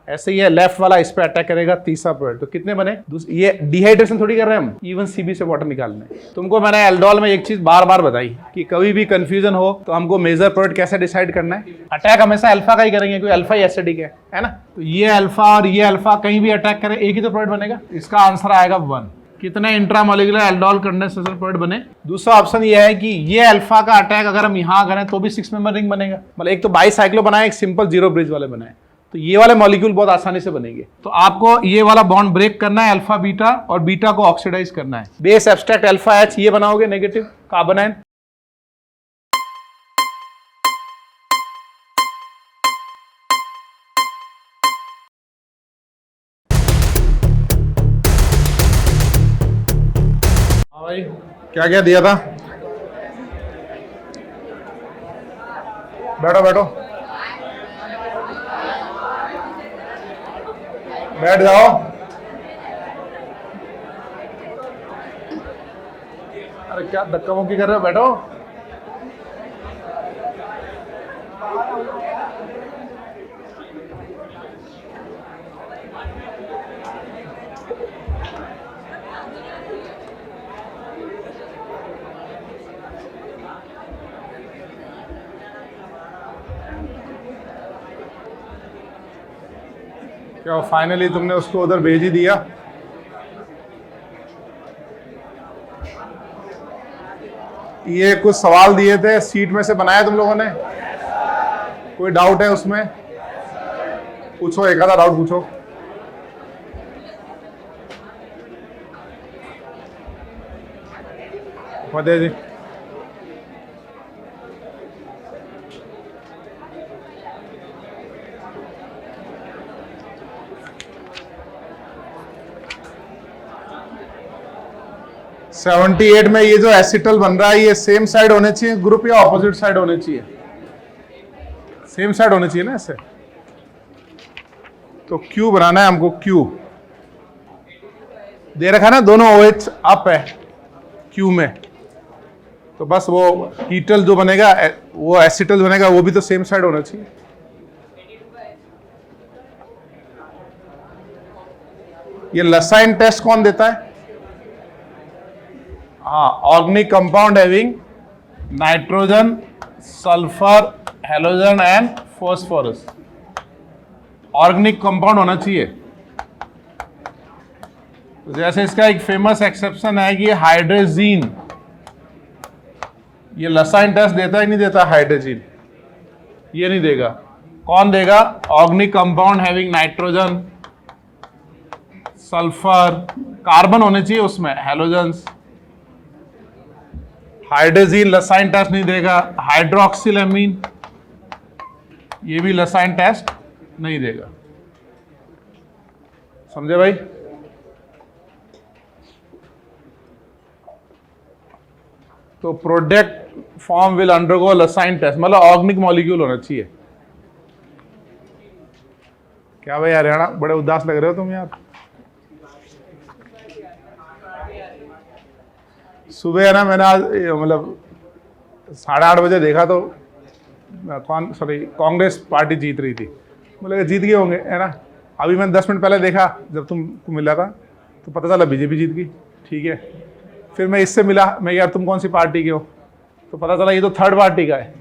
ऐसे ही है, लेफ्ट वाला इस पे अटैक करेगा, तीसरा प्रोडक्ट। तो कितने बने? ये डिहाइड्रेशन थोड़ी कर रहे हैं हम, इवन सीबी से वाटर निकालना है। तुमको मैंने एल्डोल में एक चीज बार बार बताई कि कभी भी कंफ्यूजन हो तो हमको मेजर प्रोडक्ट कैसे डिसाइड करना है। अटैक हमेशा अल्फा का ही करेंगे, क्योंकि अल्फा ही एसिडिक है ना। तो ये अल्फा और ये अल्फा कहीं भी अटैक करे, एक ही तो प्रोडक्ट बनेगा। इसका आंसर आएगा 1। कितने इंट्रामोलिकुलर एल्डोल कंडेंसेशन प्रोडक्ट बने? दूसरा ऑप्शन ये है कि ये अल्फा का अटैक अगर हम यहाँ करें तो भी 6 मेंबर रिंग बनेगा। मतलब एक तो बाईसाइक्लो बनाए, एक सिंपल 0 ब्रिज वाले बनाए, तो ये वाले मॉलिक्यूल बहुत आसानी से बनेंगे। तो आपको ये वाला बॉन्ड ब्रेक करना है, अल्फा बीटा, और बीटा को ऑक्सीडाइज करना है। बेस एब्स्ट्रैक्ट अल्फा एच ये बनाओगे, नेगेटिव कार्बन आयन। भाई क्या क्या दिया था? बैठो बैठो, बैठ जाओ। अरे क्या धक्का मुक्की कर रहे हो? बैठो। क्या फाइनली तुमने उसको उधर भेज ही दिया? ये कुछ सवाल दिए थे, सीट में से बनाया तुम लोगों ने? कोई डाउट है उसमें? पूछो, एक आधा डाउट पूछो। फतेह जी। सेवेंटी 78 में ये जो एसिटल बन रहा है, ये सेम साइड होने चाहिए ग्रुप या ऑपोजिट साइड होने चाहिए? सेम साइड होने चाहिए ना ऐसे। तो क्यू बनाना है हमको, क्यू दे रखा है ना, दोनों OH अप है क्यू में, तो बस वो कीटल जो बनेगा, वो एसिटल बनेगा, वो भी तो सेम साइड होना चाहिए। ये लसाइन टेस्ट कौन देता है? हाँ, organic compound having nitrogen, sulphur, halogen and phosphorus. Organic compound होना चाहिए। तो जैसे इसका एक फेमस एक्सेप्शन है कि हाइड्रोजीन, ये लसाइन टेस्ट देता ही नहीं देता हाइड्रोजीन, ये नहीं देगा। कौन देगा? Organic compound having nitrogen, sulphur, carbon होने चाहिए उसमें, हेलोजन्स। हाइड्रोजीन लसाइन टेस्ट नहीं देगा। हाइड्रोक्सिल एमीन, ये भी लसाइन टेस्ट नहीं देगा। समझे भाई? तो product form will undergo Lassaigne test, मतलब ऑर्गेनिक मॉलिक्यूल होना चाहिए। क्या भाई हरियाणा, बड़े उदास लग रहे हो तुम यार। सुबह है ना, मैंने आज मतलब 8:30 बजे देखा तो कांग्रेस पार्टी जीत रही थी। बोले जीत गए होंगे, है ना। अभी मैंने 10 मिनट पहले देखा, जब तुमको मिला था तो पता चला बीजेपी जीत गई। ठीक है, फिर मैं इससे मिला, मैं यार तुम कौन सी पार्टी के हो, तो पता चला ये तो थर्ड पार्टी का है।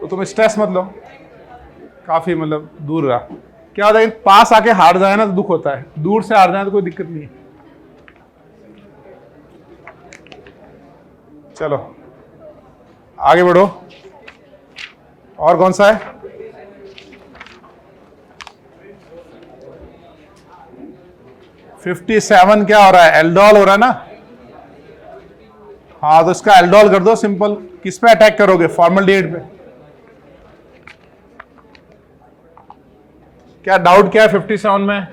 तो तुम स्ट्रेस मत लो, काफी मतलब दूर रहा। क्या होता है, पास आके हार जाए ना तो दुख होता है, दूर से हार जाए तो कोई दिक्कत नहीं है। चलो आगे बढ़ो। और कौन सा है? (57) क्या हो रहा है? एल्डोल हो रहा है ना। हाँ, तो इसका एल्डोल कर दो सिंपल। किस पे अटैक करोगे? फॉर्मल्डिहाइड पे। क्या डाउट क्या है 57 में?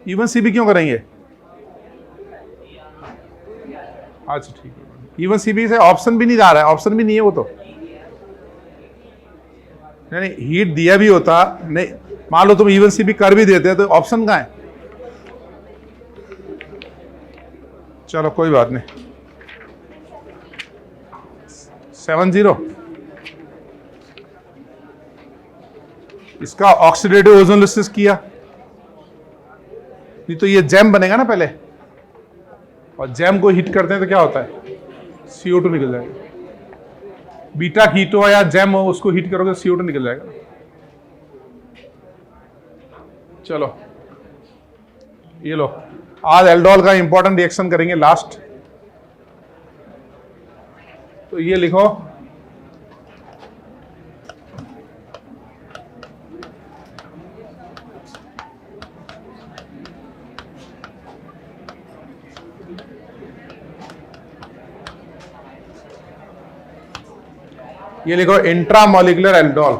इवन सीबी क्यों करेंगे? अच्छा ठीक है, इवन सीबी से ऑप्शन भी नहीं जा रहा है, ऑप्शन भी नहीं है वो तो। नहीं, हीट दिया भी होता नहीं, मान लो तुम इवन सीबी कर भी देते तो ऑप्शन कहाँ है? चलो कोई बात नहीं। 70 इसका ऑक्सीडेटिव ओजोनलिसिस किया, नहीं तो ये जैम बनेगा ना पहले, और जैम को हीट करते हैं तो क्या होता है, CO2 निकल जाएगा। बीटा कीटो हो या जैम हो, उसको हीट करोगे तो CO2 निकल जाएगा। चलो ये लो, आज एल्डोल का इंपॉर्टेंट रिएक्शन करेंगे लास्ट। तो ये लिखो, ये लिखो इंट्रामोलिकुलर एल्डोल।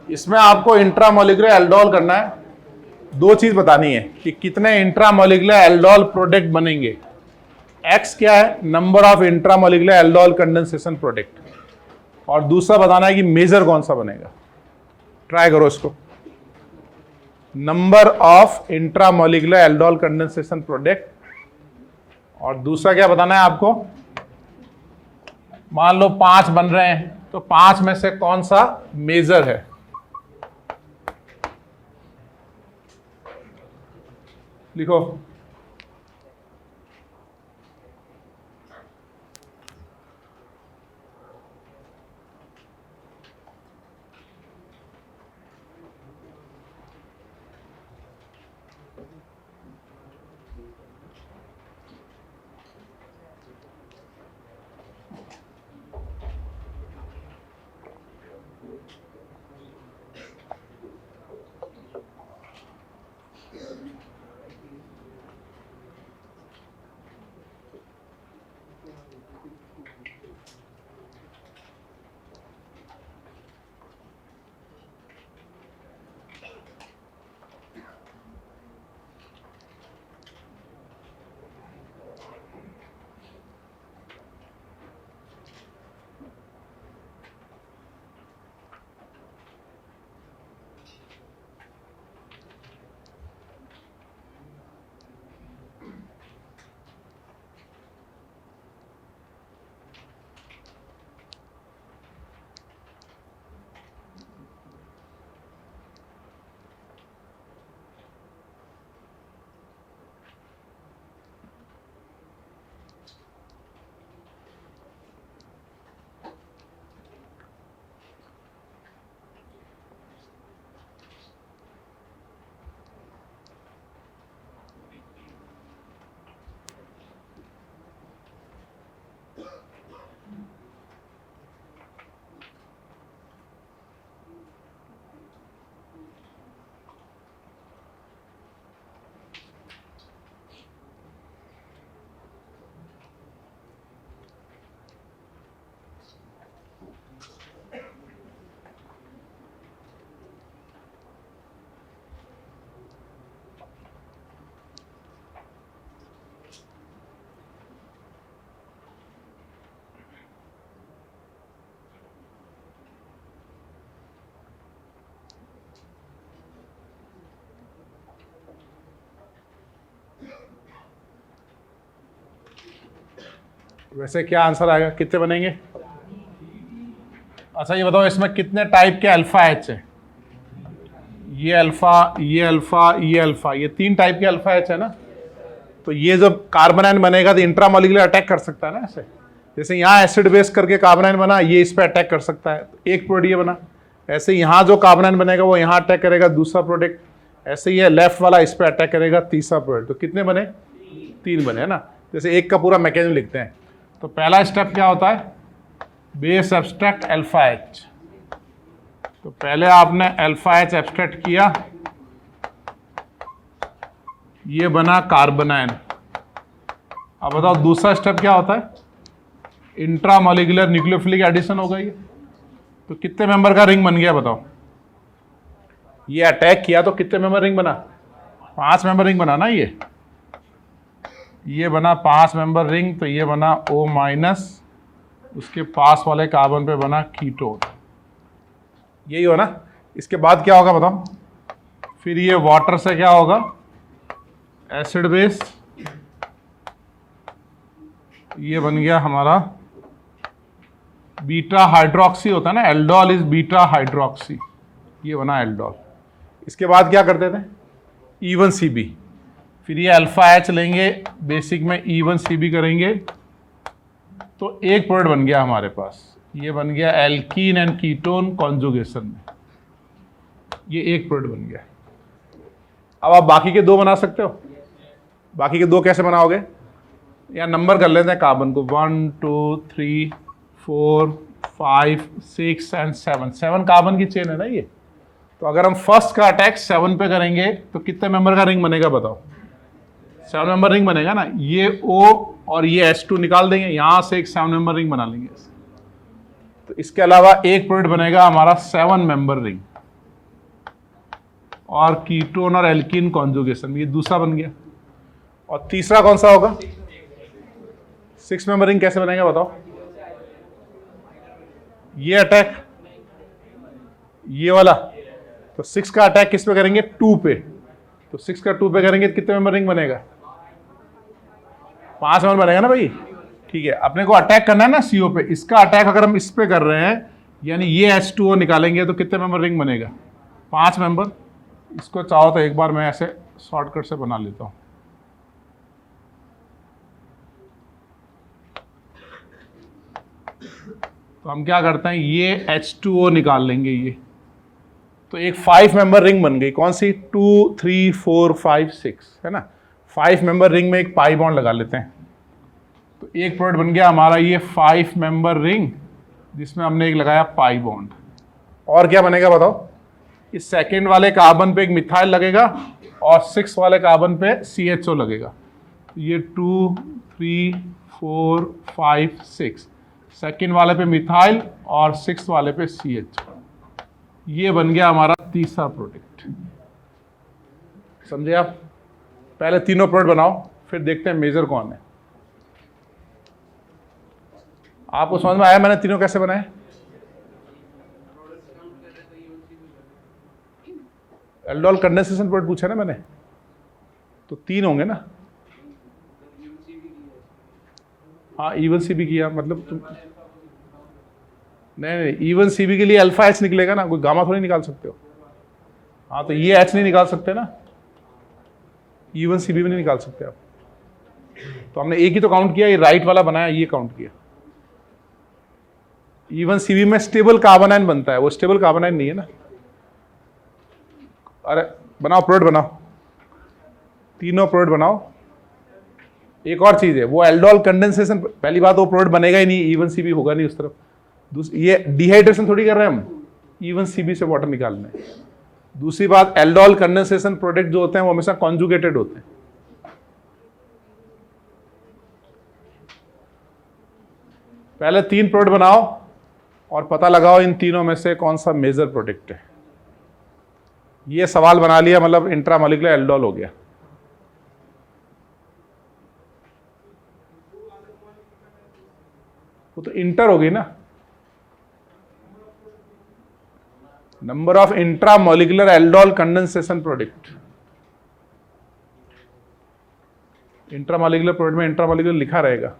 इसमें आपको इंट्रामोलिकुलर एल्डोल करना है। दो चीज बतानी है कि कितने इंट्रामोलिकुलर एल्डोल प्रोडक्ट बनेंगे। एक्स क्या है, number of intramolecular aldol condensation product, और दूसरा बताना है कि मेजर कौन सा बनेगा। ट्राई करो इसको, number of intramolecular aldol condensation product, और दूसरा क्या बताना है आपको। मान लो 5 बन रहे हैं, तो 5 में से कौन सा मेजर है। लिखो, वैसे क्या आंसर आएगा, कितने बनेंगे। अच्छा ये बताओ, इसमें कितने टाइप के अल्फा एच है। ये अल्फा, ये अल्फा, ये अल्फा, ये 3 टाइप के अल्फा एच है ना। तो ये जब कार्बन आयन बनेगा तो इंट्रामोलिकुलर अटैक कर सकता है ना ऐसे। जैसे यहाँ एसिड बेस करके कार्बन आयन बना, ये इस पर अटैक कर सकता है, एक प्रोडक्ट ये बना। ऐसे यहाँ जो कार्बन आयन बनेगा वो यहाँ अटैक करेगा, दूसरा प्रोडक्ट। ऐसे ये लेफ्ट वाला इस पर अटैक करेगा, तीसरा प्रोडक्ट। तो कितने बने, 3 बने है ना। जैसे एक का पूरा मैकेनिज्म लिखते हैं। तो पहला स्टेप क्या होता है, बेस एब्स्ट्रैक्ट अल्फा एच। तो पहले आपने अल्फा एच एब्स्ट्रैक्ट किया, ये बना कार्बन आयन। अब बताओ दूसरा स्टेप क्या होता है, इंट्रामोलिकुलर न्यूक्लियोफिलिक एडिशन होगा ये। तो कितने मेंबर का रिंग बन गया बताओ, ये अटैक किया तो कितने मेंबर रिंग बना? 5 मेंबर रिंग बना ना। ये बना 5 मेंबर रिंग, तो ये बना O माइनस, उसके पास वाले कार्बन पे बना कीटोन। यही हो ना। इसके बाद क्या होगा बताओ? फिर ये वाटर से क्या होगा? Acid base. ये बन गया हमारा बीटा हाइड्रोक्सी, होता है ना, एल्डोल इज बीटा हाइड्रोक्सी। ये बना एल्डोल। इसके बाद क्या करते थे? E1CB। फिर ये अल्फा H लेंगे, बेसिक में E1CB करेंगे, तो एक प्रोडक्ट बन गया हमारे पास। ये बन गया एल्कीन एंड कीटोन कॉन्जुगेशन में, ये एक प्रोडक्ट बन गया। अब आप बाकी के 2 बना सकते हो। बाकी के 2 कैसे बनाओगे? या नंबर कर लेते हैं कार्बन को, 1 2 3 4 5 6 एंड 7। 7 कार्बन की चेन है ना ये। तो अगर हम फर्स्ट का अटैक 7 पे करेंगे तो कितने मेंबर का रिंग बनेगा बताओ? 7 मेंबर रिंग बनेगा ना। ये O और ये H2 निकाल देंगे, यहां से एक 7 मेंबर रिंग बना लेंगे। तो इसके अलावा एक प्रोडक्ट बनेगा हमारा 7 मेंबर रिंग, और कीटोन और एल्कीन कॉन्जुगेशन, ये दूसरा बन गया। और तीसरा कौन सा होगा? 6 मेंबर रिंग कैसे बनेगा बताओ? ये अटैक, ये वाला, तो 6 का अटैक किस पे करेंगे? 2 पे। तो 6 का 2 पे करेंगे तो कितने मेंबर रिंग बनेगा? 5 मेंबर बनेगा ना भाई। ठीक है, अपने को अटैक करना है ना CO पे। इसका अटैक अगर हम इस पे कर रहे हैं, यानी ये H2O निकालेंगे, तो कितने मेंबर रिंग बनेगा? 5 मेंबर। इसको चाहो तो एक बार मैं ऐसे शॉर्टकट से बना लेता हूं। तो हम क्या करते हैं, ये H2O निकाल लेंगे ये, तो एक 5 मेंबर रिंग बन गई। कौन सी? 2 3 4 5 6 है ना। 5 मेंबर रिंग में एक पाई बॉन्ड लगा लेते हैं, तो एक प्रोडक्ट बन गया हमारा ये 5 मेंबर रिंग, जिसमें हमने एक लगाया पाई बॉन्ड। और क्या बनेगा बताओ? इस सेकेंड वाले कार्बन पे एक मिथाइल लगेगा, और 6 वाले कार्बन पे CHO लगेगा। ये 2 3 4 5 6, सेकेंड वाले पे मिथाइल और 6 वाले पे CHO। ये बन गया हमारा तीसरा प्रोडक्ट। समझे आप? पहले तीनों प्रोडक्ट बनाओ, फिर देखते हैं मेजर कौन है। आपको समझ में आया मैंने तीनों कैसे बनाए? एल्डोल कंडेंसेशन प्रोडक्ट पूछा ना मैंने, तो 3 होंगे ना। हाँ, E1CB किया, मतलब तुम नहीं E1CB के लिए अल्फा H निकलेगा ना, कोई गामा थोड़ी निकाल सकते हो। हाँ, तो ये H नहीं निकाल सकते ना, E1CB भी नहीं निकाल सकते आप। तो हमने एक ही तो काउंट किया, ये राइट वाला बनाया, ये काउंट किया। E1CB में स्टेबल कार्बोनाइन बनता है, वो स्टेबल कार्बोनाइन नहीं है ना। अरे बनाओ, प्रोडक्ट बनाओ, तीनों प्रोडक्ट बनाओ। एक और चीज है, वो एल्डोल कंडेंसेशन, पहली बात वो प्रोडक्ट बनेगा ही नहीं, E1CB होगा नहीं उस तरफ। ये डिहाइड्रेशन थोड़ी कर रहे हैं हम, E1CB से वाटर निकालना है। दूसरी बात, एल्डोल कंडेंसेशन प्रोडक्ट जो होते हैं वो हमेशा कॉन्जुगेटेड होते हैं। पहले 3 प्रोडक्ट बनाओ और पता लगाओ इन तीनों में से कौन सा मेजर प्रोडक्ट है। ये सवाल बना लिया, मतलब इंट्रामोलिकुलर एल्डोल हो गया। वो तो इंटर हो गई ना, number of intramolecular aldol condensation product. Intramolecular product में इंट्रामोलिकुलर लिखा रहेगा।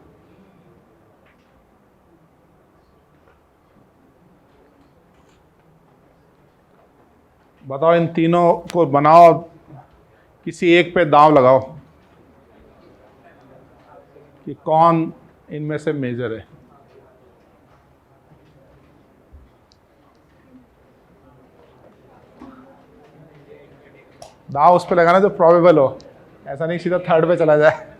बताओ, इन तीनों को बनाओ, किसी एक पे दांव लगाओ कि कौन इनमें से मेजर है। दांव उस पे लगाना जो प्रोबेबल हो, ऐसा नहीं सीधा थर्ड पे चला जाए।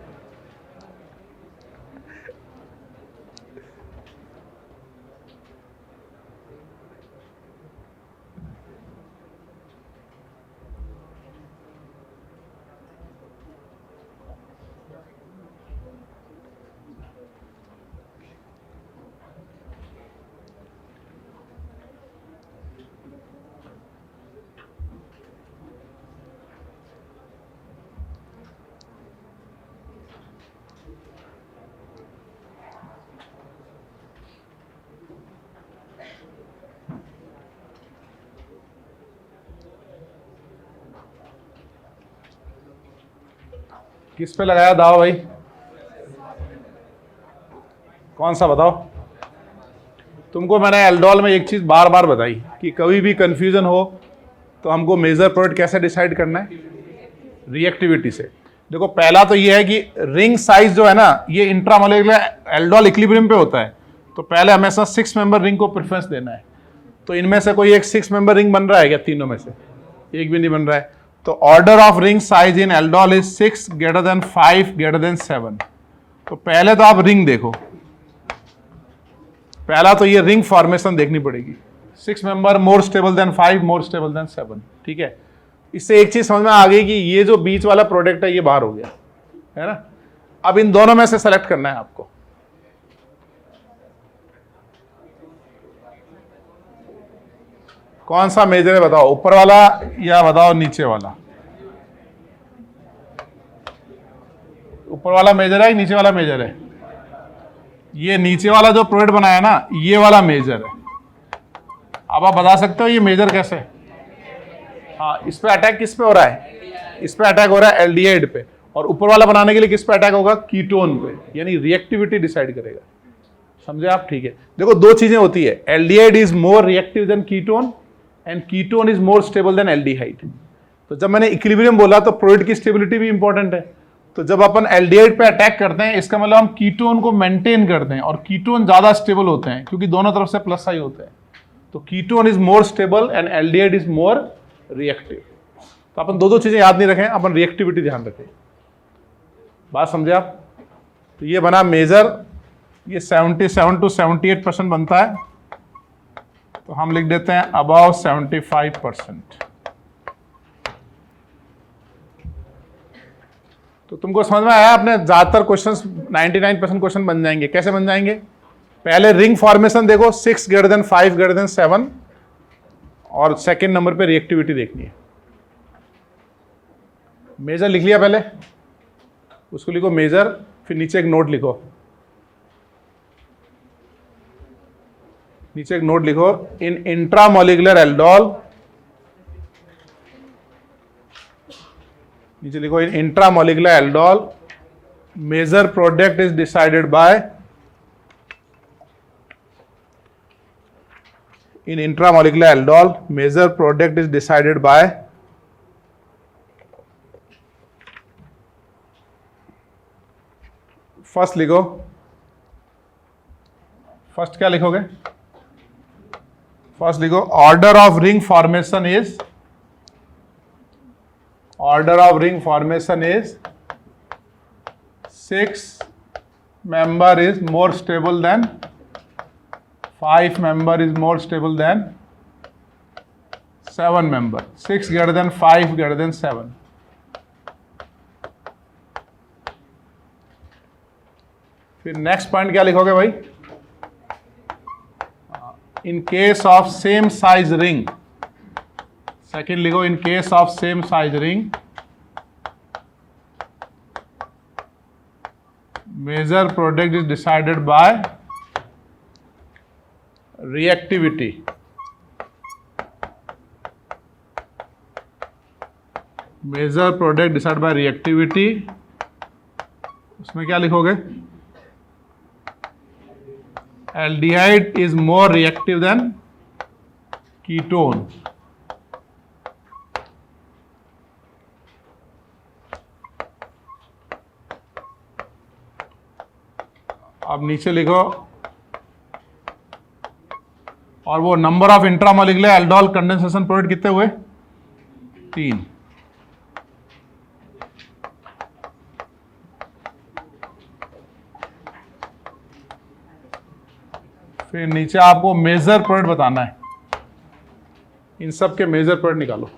किस पे लगाया दावा भाई? कौन सा बताओ? तुमको मैंने एल्डोल में एक चीज बार बार बताई कि कभी भी कंफ्यूजन हो तो हमको मेजर प्रोडक्ट कैसे डिसाइड करना है? रिएक्टिविटी से। देखो पहला तो ये है कि रिंग साइज जो है ना, ये इंट्रामोलेकुलर एल्डोल इक्विलिब्रियम पे होता है, तो पहले हमेशा 6 मेंबर रिंग को प्रेफरेंस देना है। तो इनमें से कोई एक 6 मेंबर रिंग बन रहा है क्या? तीनों में से एक भी नहीं बन रहा है। तो order of ring size in aldol is 6 greater than 5 greater than 7। तो पहले तो आप रिंग देखो, पहला तो ये रिंग फॉर्मेशन देखनी पड़ेगी। 6 member more stable then 5 more stable then 7। ठीक है, इससे एक चीज समझ में आ गई कि ये जो बीच वाला प्रोडक्ट है ये बाहर हो गया है ना। अब इन दोनों में से सेलेक्ट करना है आपको। कौन सा मेजर है बताओ, ऊपर वाला या बताओ नीचे वाला? ऊपर वाला मेजर है कि नीचे वाला मेजर है? ये नीचे वाला जो प्रोडक्ट बनाया ना, ये वाला मेजर है। अब आप बता सकते हो ये मेजर कैसे? हाँ, इस पे अटैक किस पे हो रहा है? इस पे अटैक हो रहा है एल्डिहाइड पे, और ऊपर वाला बनाने के लिए किस पे अटैक होगा? कीटोन पे। यानी रिएक्टिविटी डिसाइड करेगा। समझे आप? ठीक है, देखो दो चीजें होती है, aldehyde is more reactive than ketone and ketone is more stable then aldehyde. तो जब मैंने इक्विलिब्रियम बोला तो प्रोडक्ट की स्टेबिलिटी भी इंपॉर्टेंट है। तो जब अपन एल्डिहाइड पे अटैक करते हैं, इसका मतलब हम कीटोन को मेंटेन करते हैं, और कीटोन ज्यादा स्टेबल होते हैं क्योंकि दोनों तरफ से प्लस आई होते हैं। तो ketone is more stable and aldehyde is more reactive. तो अपन दो चीजें याद नहीं रखें, अपन रिएक्टिविटी ध्यान रखें। बात समझे आप? तो ये बना मेजर, ये 77 to 78% बनता है, तो हम लिख देते हैं अबाव 75%। तो तुमको समझ में आया? अपने ज्यादातर क्वेश्चंस 99% क्वेश्चन बन जाएंगे। कैसे बन जाएंगे? पहले रिंग फॉर्मेशन देखो, 6 ग्रेटर देन 5 ग्रेटर देन 7, और सेकंड नंबर पे रिएक्टिविटी देखनी है। मेजर लिख लिया पहले, उसको लिखो मेजर, फिर नीचे एक नोट लिखो, नीचे एक नोट लिखो, इन इंट्रामोलिकुलर एल्डोल, नीचे लिखो in intramolecular aldol major product is decided by, in intramolecular aldol major product is decided by first लिखो, फर्स्ट क्या लिखोगे? फर्स्ट लिखो order of ring formation is, order of ring formation is 6 member is more stable than 5 member is more stable than 7 member. 6 greater than 5 greater than 7. फिर next point क्या लिखोगे भाई? In case of same size ring, second लिखो in case of same size ring major product is decided by reactivity. Measure product decided by reactivity. उसमें क्या लिखोगे? Aldehyde is more reactive than ketone. अब नीचे लिखो, और वो number of intramolecular aldol condensation product कितने हुए? 3। फिर नीचे आपको मेजर प्रोडक्ट बताना है, इन सब के मेजर प्रोडक्ट निकालो।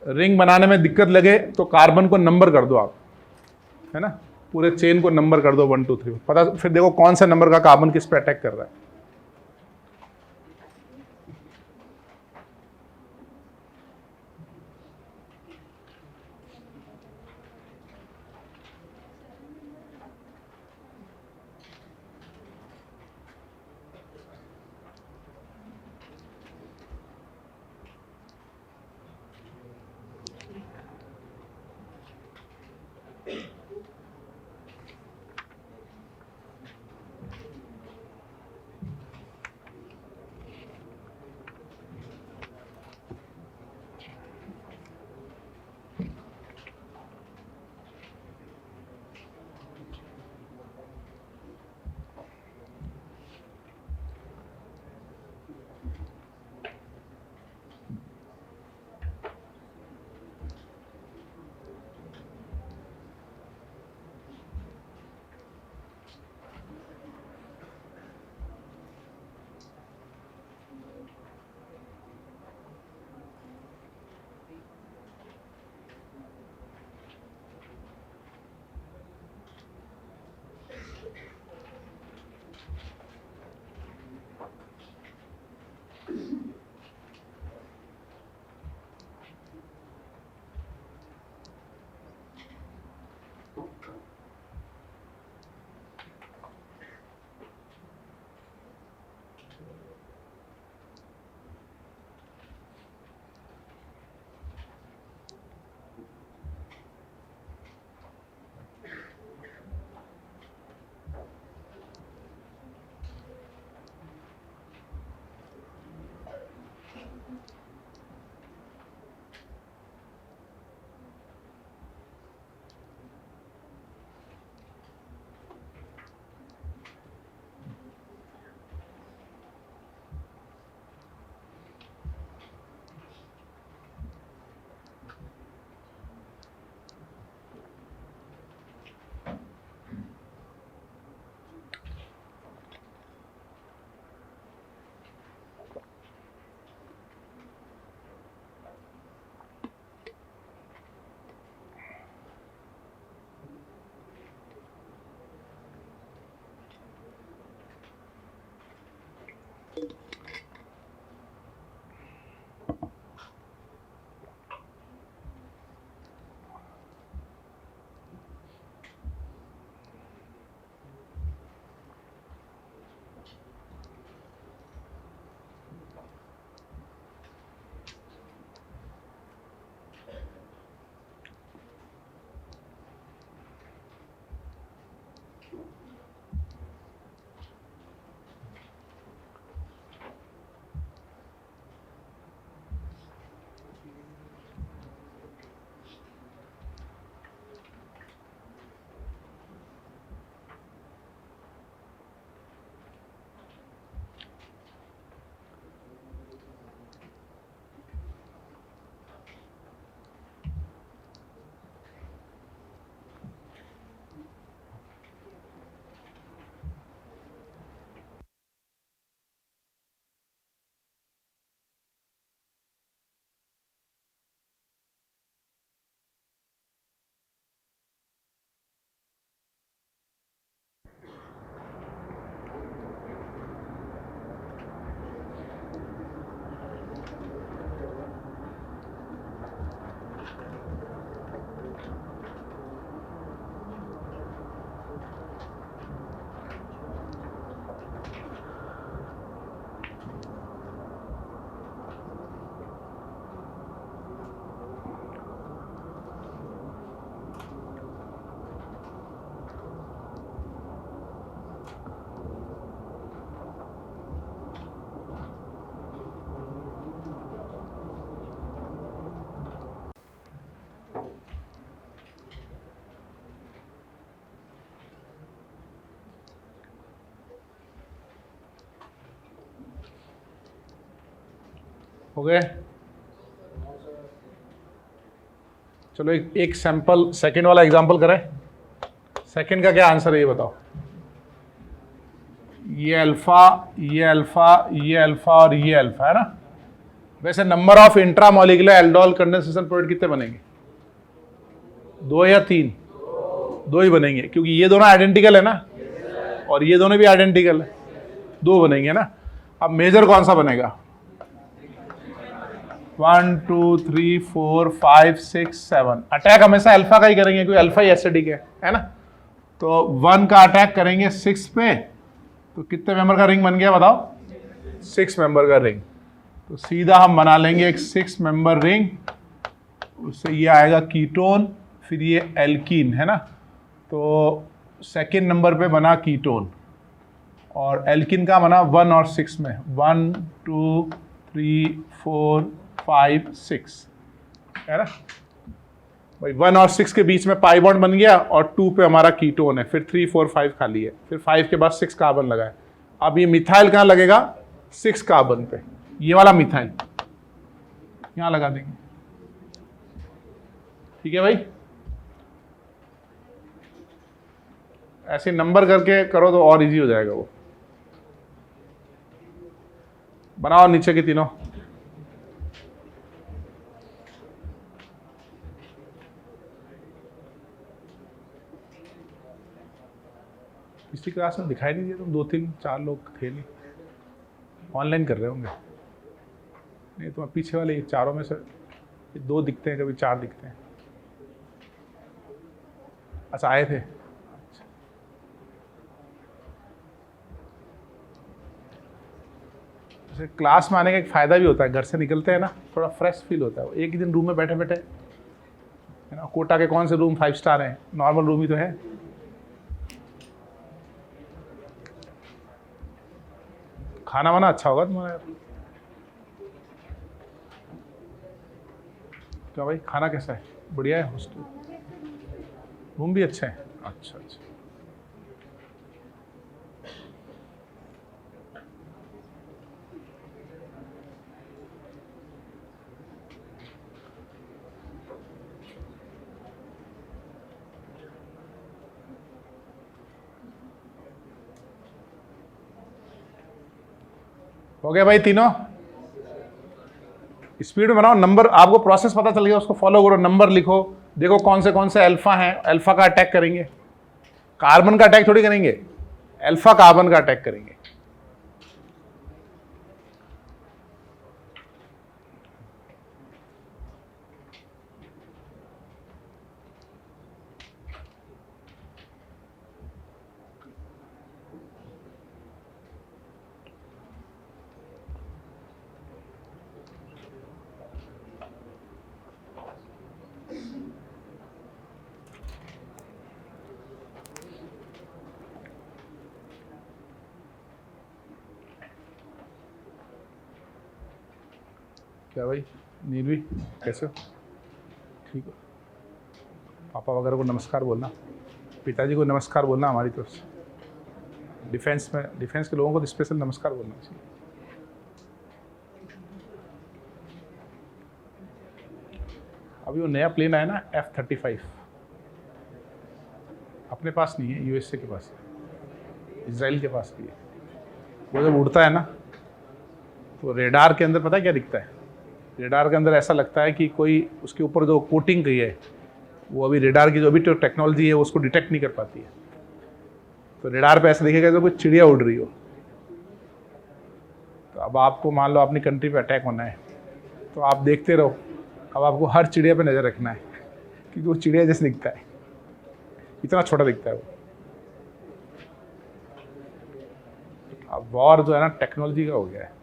रिंग बनाने में दिक्कत लगे तो कार्बन को नंबर कर दो आप, है ना, पूरे चेन को नंबर कर दो 1 2 3, पता, फिर देखो कौन सा नंबर का कार्बन किस पे अटैक कर रहा है। हो गए? चलो एक सैंपल सेकंड वाला एग्जांपल करें। सेकंड का क्या आंसर है ये बताओ। ये अल्फा, ये अल्फा, ये अल्फा और ये अल्फा है ना। वैसे number of intramolecular aldol condensation product कितने बनेंगे? 2 या 3? 2 ही बनेंगे, क्योंकि ये दोनों आइडेंटिकल है ना, और ये दोनों भी आइडेंटिकल है। 2 बनेंगे ना। अब मेजर कौन सा बनेगा? 1 2 3 4 5 6 7। अटैक हमेशा अल्फा का ही करेंगे, क्योंकि अल्फा ही एसिडिक है ना। तो 1 का अटैक करेंगे 6 पे, तो कितने मेंबर का रिंग बन गया बताओ? 6 मेंबर का रिंग। तो सीधा हम बना लेंगे एक 6 मेंबर रिंग। उससे ये आएगा कीटोन, फिर ये एल्कीन है ना। तो सेकेंड नंबर पे बना कीटोन, और एल्कीन का बना 1 और 6 में। 1 2 3 4 5 6 है ना भाई। 1 और 6 के बीच में पाई बॉन्ड बन गया, और 2 पे हमारा कीटोन है। फिर 3 4 5 खाली है, फिर 5 के बाद 6 कार्बन लगा है। अब ये मिथाइल कहाँ लगेगा? 6 कार्बन पे। ये वाला मिथाइल यहां लगा देंगे। ठीक है भाई। ऐसे नंबर करके करो तो और इजी हो जाएगा वो। बनाओ नीचे के तीनों। पिछली क्लास में दिखाई नहीं दिया तुम? 2 3 4 लोग थे नहीं, ऑनलाइन कर रहे होंगे। नहीं तो पीछे वाले ये चारों में से 2 दिखते हैं, कभी 4 दिखते हैं। अच्छा आए थे। अच्छा। जैसे क्लास में आने का एक फ़ायदा भी होता है, घर से निकलते हैं ना, थोड़ा फ्रेश फील होता है। वो एक ही दिन रूम में बैठे बैठे है ना। कोटा के कौन से रूम 5 स्टार हैं? नॉर्मल रूम ही तो है। खाना वाना अच्छा होगा तुम्हारा यार। क्या भाई, खाना कैसा है? बढ़िया है हॉस्टल? रूम भी अच्छे हैं? अच्छा अच्छा। हो गया भाई तीनों? स्पीड में बनाओ। नंबर आपको प्रोसेस पता चल गया, उसको फॉलो करो। नंबर लिखो, देखो कौन से अल्फा हैं। अल्फा का अटैक करेंगे, कार्बन का अटैक थोड़ी करेंगे, अल्फा कार्बन का अटैक करेंगे। क्या भाई नीलवी, कैसे हो? ठीक हो? पापा वगैरह को नमस्कार बोलना, पिताजी को नमस्कार बोलना हमारी तरफ से। डिफेंस के लोगों को तो स्पेशल नमस्कार बोलना चाहिए। अभी वो नया प्लेन आया ना F-35, अपने पास नहीं है, यूएसए के पास है, इजराइल के पास भी है। वो जब उड़ता है ना, तो रेडार के अंदर पता है क्या दिखता है? रेडार के अंदर ऐसा लगता है कि कोई उसके ऊपर जो कोटिंग की है, वो अभी रेडार की जो भी टेक्नोलॉजी है वो उसको डिटेक्ट नहीं कर पाती है। तो रेडार पे ऐसा दिखेगा जैसे कोई चिड़िया उड़ रही हो। तो अब आपको मान लो अपनी कंट्री पे अटैक होना है, तो आप देखते रहो। अब आपको हर चिड़िया पे नज़र रखना है, क्योंकि वो चिड़िया जैसे दिखता है, इतना छोटा दिखता है वो। अब वॉर जो है ना टेक्नोलॉजी का हो गया है।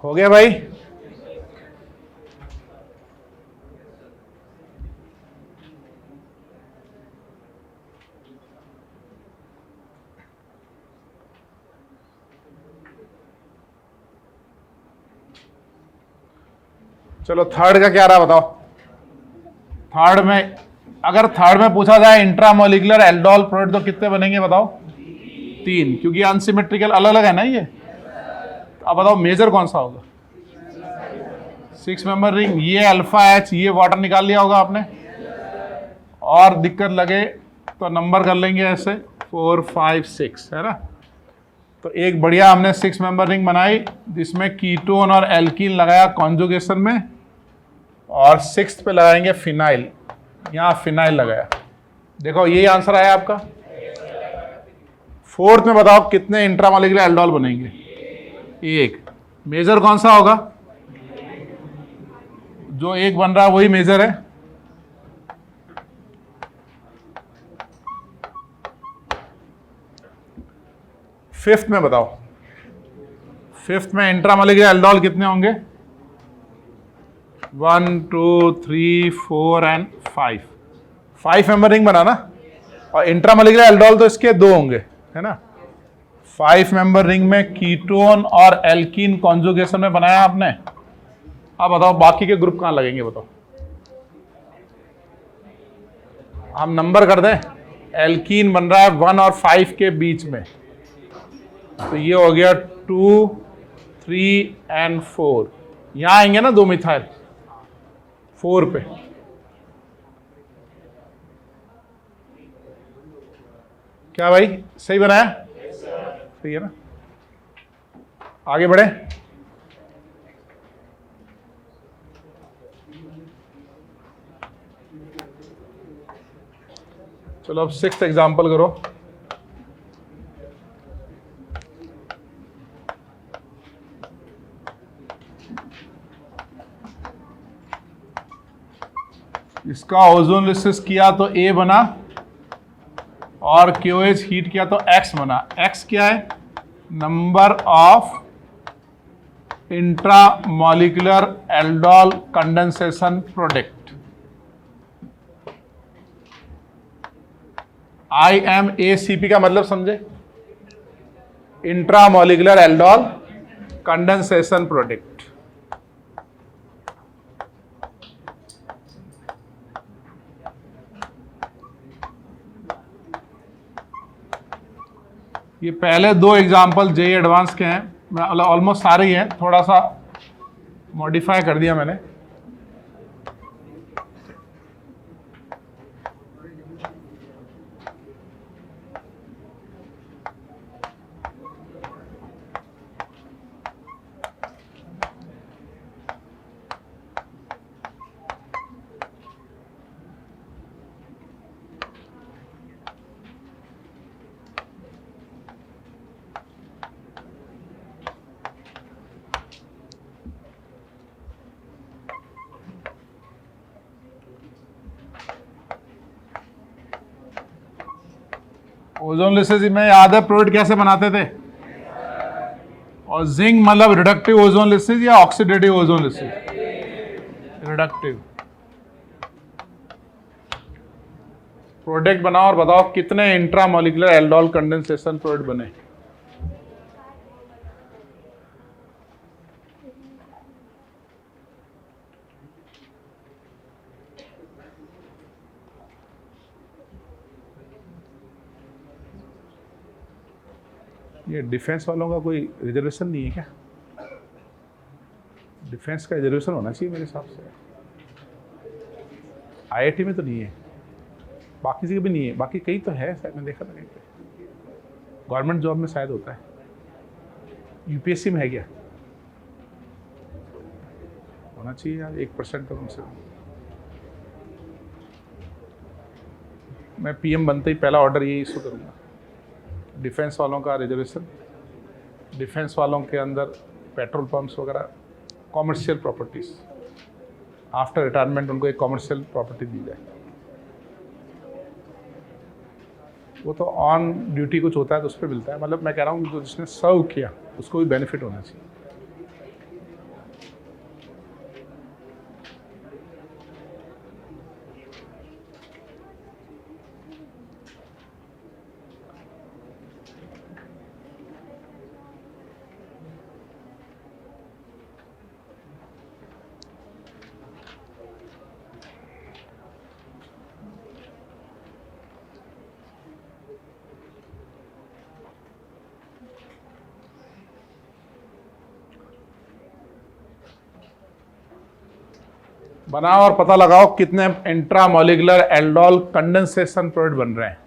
हो गया भाई? चलो थर्ड का क्या रहा बताओ। थर्ड में, अगर थर्ड में पूछा जाए इंट्रामोलिकुलर एल्डोल प्रोडक्ट तो कितने बनेंगे बताओ? 3, क्योंकि अनसिमेट्रिकल अलग अलग है ना ये। अब बताओ मेजर कौन सा होगा? 6 मेंबर रिंग, ये अल्फा एच, ये वाटर निकाल लिया होगा आपने। और दिक्कत लगे तो नंबर कर लेंगे ऐसे 4 5 6, है ना। तो एक बढ़िया हमने 6 मेंबर रिंग बनाई जिसमें कीटोन और एल्कीन लगाया कॉन्जुगेशन में, और 6th पे लगाएंगे फिनाइल, यहां फिनाइल लगाया। देखो यही आंसर आया आपका। 4th में बताओ कितने इंट्रामोलिकुलर एल्डोल बनेंगे? 1। मेजर कौन सा होगा? जो 1 बन रहा है वही मेजर है। फिफ्थ में बताओ, फिफ्थ में इंट्रामोलिकुलर एल्डोल कितने होंगे? 1 2 3 4 एंड 5। 5 मेंबर रिंग बना ना, और इंट्रामोलिकुलर एल्डोल तो इसके 2 होंगे, है ना। 5 मेंबर रिंग में कीटोन और एल्कीन कॉन्जुगेशन में बनाया आपने। अब बताओ बाकी के ग्रुप कहां लगेंगे बताओ? हम नंबर कर दें। एल्कीन बन रहा है 1 और 5 के बीच में, तो ये हो गया 2 3 एंड 4। यहां आएंगे ना 2 मिथाइल 4 पे। क्या भाई सही बनाया? सही है ना। आगे बढ़े। चलो अब 6th एग्जाम्पल करो। इसका ओजोन लिसिस किया तो A बना, और QH हीट किया तो X बना। X क्या है? Number of intramolecular aldol condensation product. IMACP का मतलब समझे? Intramolecular aldol condensation product. ये पहले 2 एग्जाम्पल जेई एडवांस के हैं, मतलब ऑलमोस्ट सारे ही हैं, थोड़ा सा मॉडिफाई कर दिया मैंने। ओजोन लिसिस में याद है प्रोडक्ट कैसे बनाते थे? और जिंक मतलब रिडक्टिव ओजोन लिसिस या oxidative ozone lysis? Reductive. Product बनाओ और बताओ कितने इंट्रामोलिकुलर एल्डोल कंडेंसेशन प्रोडक्ट बने? ये डिफेंस वालों का कोई रिजर्वेशन नहीं है क्या? डिफेंस का रिजर्वेशन होना चाहिए मेरे हिसाब से। IIT में तो नहीं है, बाकी जगह भी नहीं है, बाकी कई तो है शायद, मैं देखा था कहीं पे। गवर्नमेंट जॉब में शायद होता है। UPSC में है क्या? होना चाहिए यार 1% तो कम से कम। मैं PM बनते ही पहला ऑर्डर यही इशू करूँगा, डिफेंस वालों का रिजर्वेशन। डिफेंस वालों के अंदर पेट्रोल पंप्स वगैरह, कॉमर्शियल प्रॉपर्टीज, आफ्टर रिटायरमेंट उनको एक कॉमर्शियल प्रॉपर्टी दी जाए। वो तो ऑन ड्यूटी कुछ होता है तो उस पर मिलता है, मतलब मैं कह रहा हूँ जो जिसने सर्व किया उसको भी बेनिफिट होना चाहिए। बनाओ और पता लगाओ कितने इंट्रामोलिकुलर एल्डोल कंडेंसेशन प्रोडक्ट बन रहे हैं।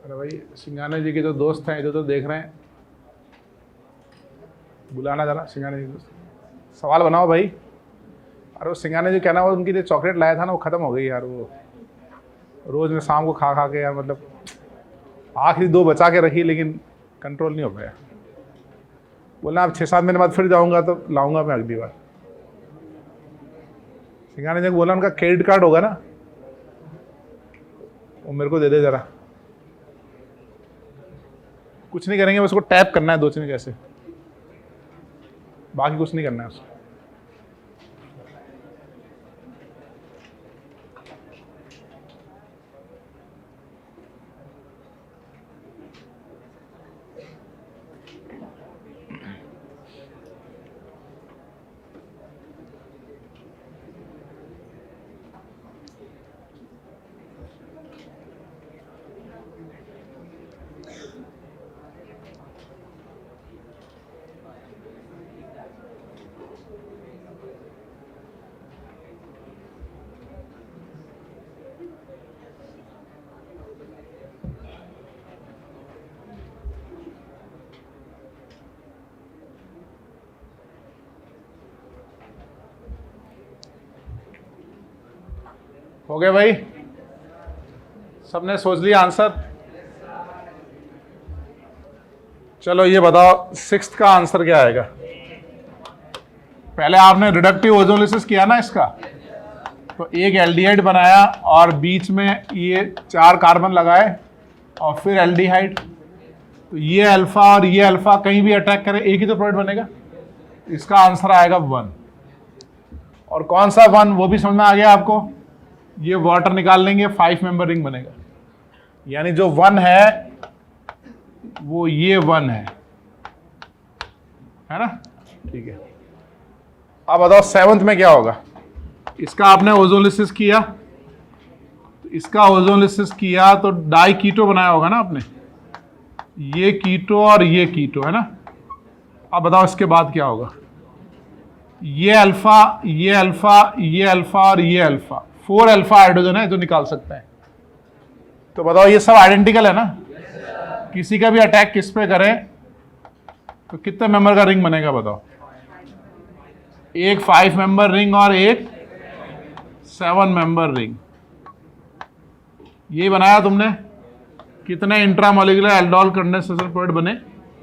अरे भाई सिंघाना जी के जो दोस्त हैं जो तो देख रहे हैं, बुलाना जरा सिंघाना जी दोस्त। सवाल बनाओ भाई। अरे वो सिंघाना जी कहना, वो उनकी जो चॉकलेट लाया था ना वो ख़त्म हो गई यार। वो रोज़ में शाम को खा खा के यार, मतलब आखिरी 2 बचा के रखी लेकिन कंट्रोल नहीं हो पाया। बोलना अब 6-7 महीने बाद फिर जाऊँगा तो लाऊंगा मैं अगली बार। सिंघाना जी को बोला उनका क्रेडिट कार्ड होगा ना, वो मेरे को दे दे ज़रा। कुछ नहीं करेंगे, उसको टैप करना है 2 चीज़ कैसे, बाकी कुछ नहीं करना है उसको। हो गए भाई, सबने सोच लिया आंसर? चलो ये बताओ 6th का आंसर क्या आएगा। पहले आपने रिडक्टिव ओजोलिसिस किया ना इसका, तो एक एल्डिहाइड बनाया और बीच में ये 4 कार्बन लगाए और फिर एल्डिहाइड, तो ये अल्फा और ये अल्फा कहीं भी अटैक करे एक ही तो प्रोडक्ट बनेगा। इसका आंसर आएगा 1। और कौन सा 1 वो भी समझ में आ गया आपको। ये वाटर निकाल लेंगे 5 मेंबर रिंग बनेगा, यानी जो 1 है वो ये 1 है ना। ठीक है, अब बताओ 7th में क्या होगा। इसका आपने ओजोलिसिस किया, इसका ओजोलिसिस किया तो डाई कीटो बनाया होगा ना आपने, ये कीटो और ये कीटो है ना। अब बताओ इसके बाद क्या होगा। ये अल्फा, ये अल्फा, ये अल्फा और ये अल्फा, 4 अल्फा हाइड्रोजन है जो निकाल सकते हैं। तो बताओ ये सब आइडेंटिकल है ना। किसी का भी अटैक किस पे करें तो कितने मेंबर का रिंग बनेगा बताओ। एक 5 मेंबर रिंग और एक 7 मेंबर रिंग। ये बनाया तुमने। कितने इंट्रामोलिकुलर एल्डोल कंडेंसेशन प्रोडक्ट बने?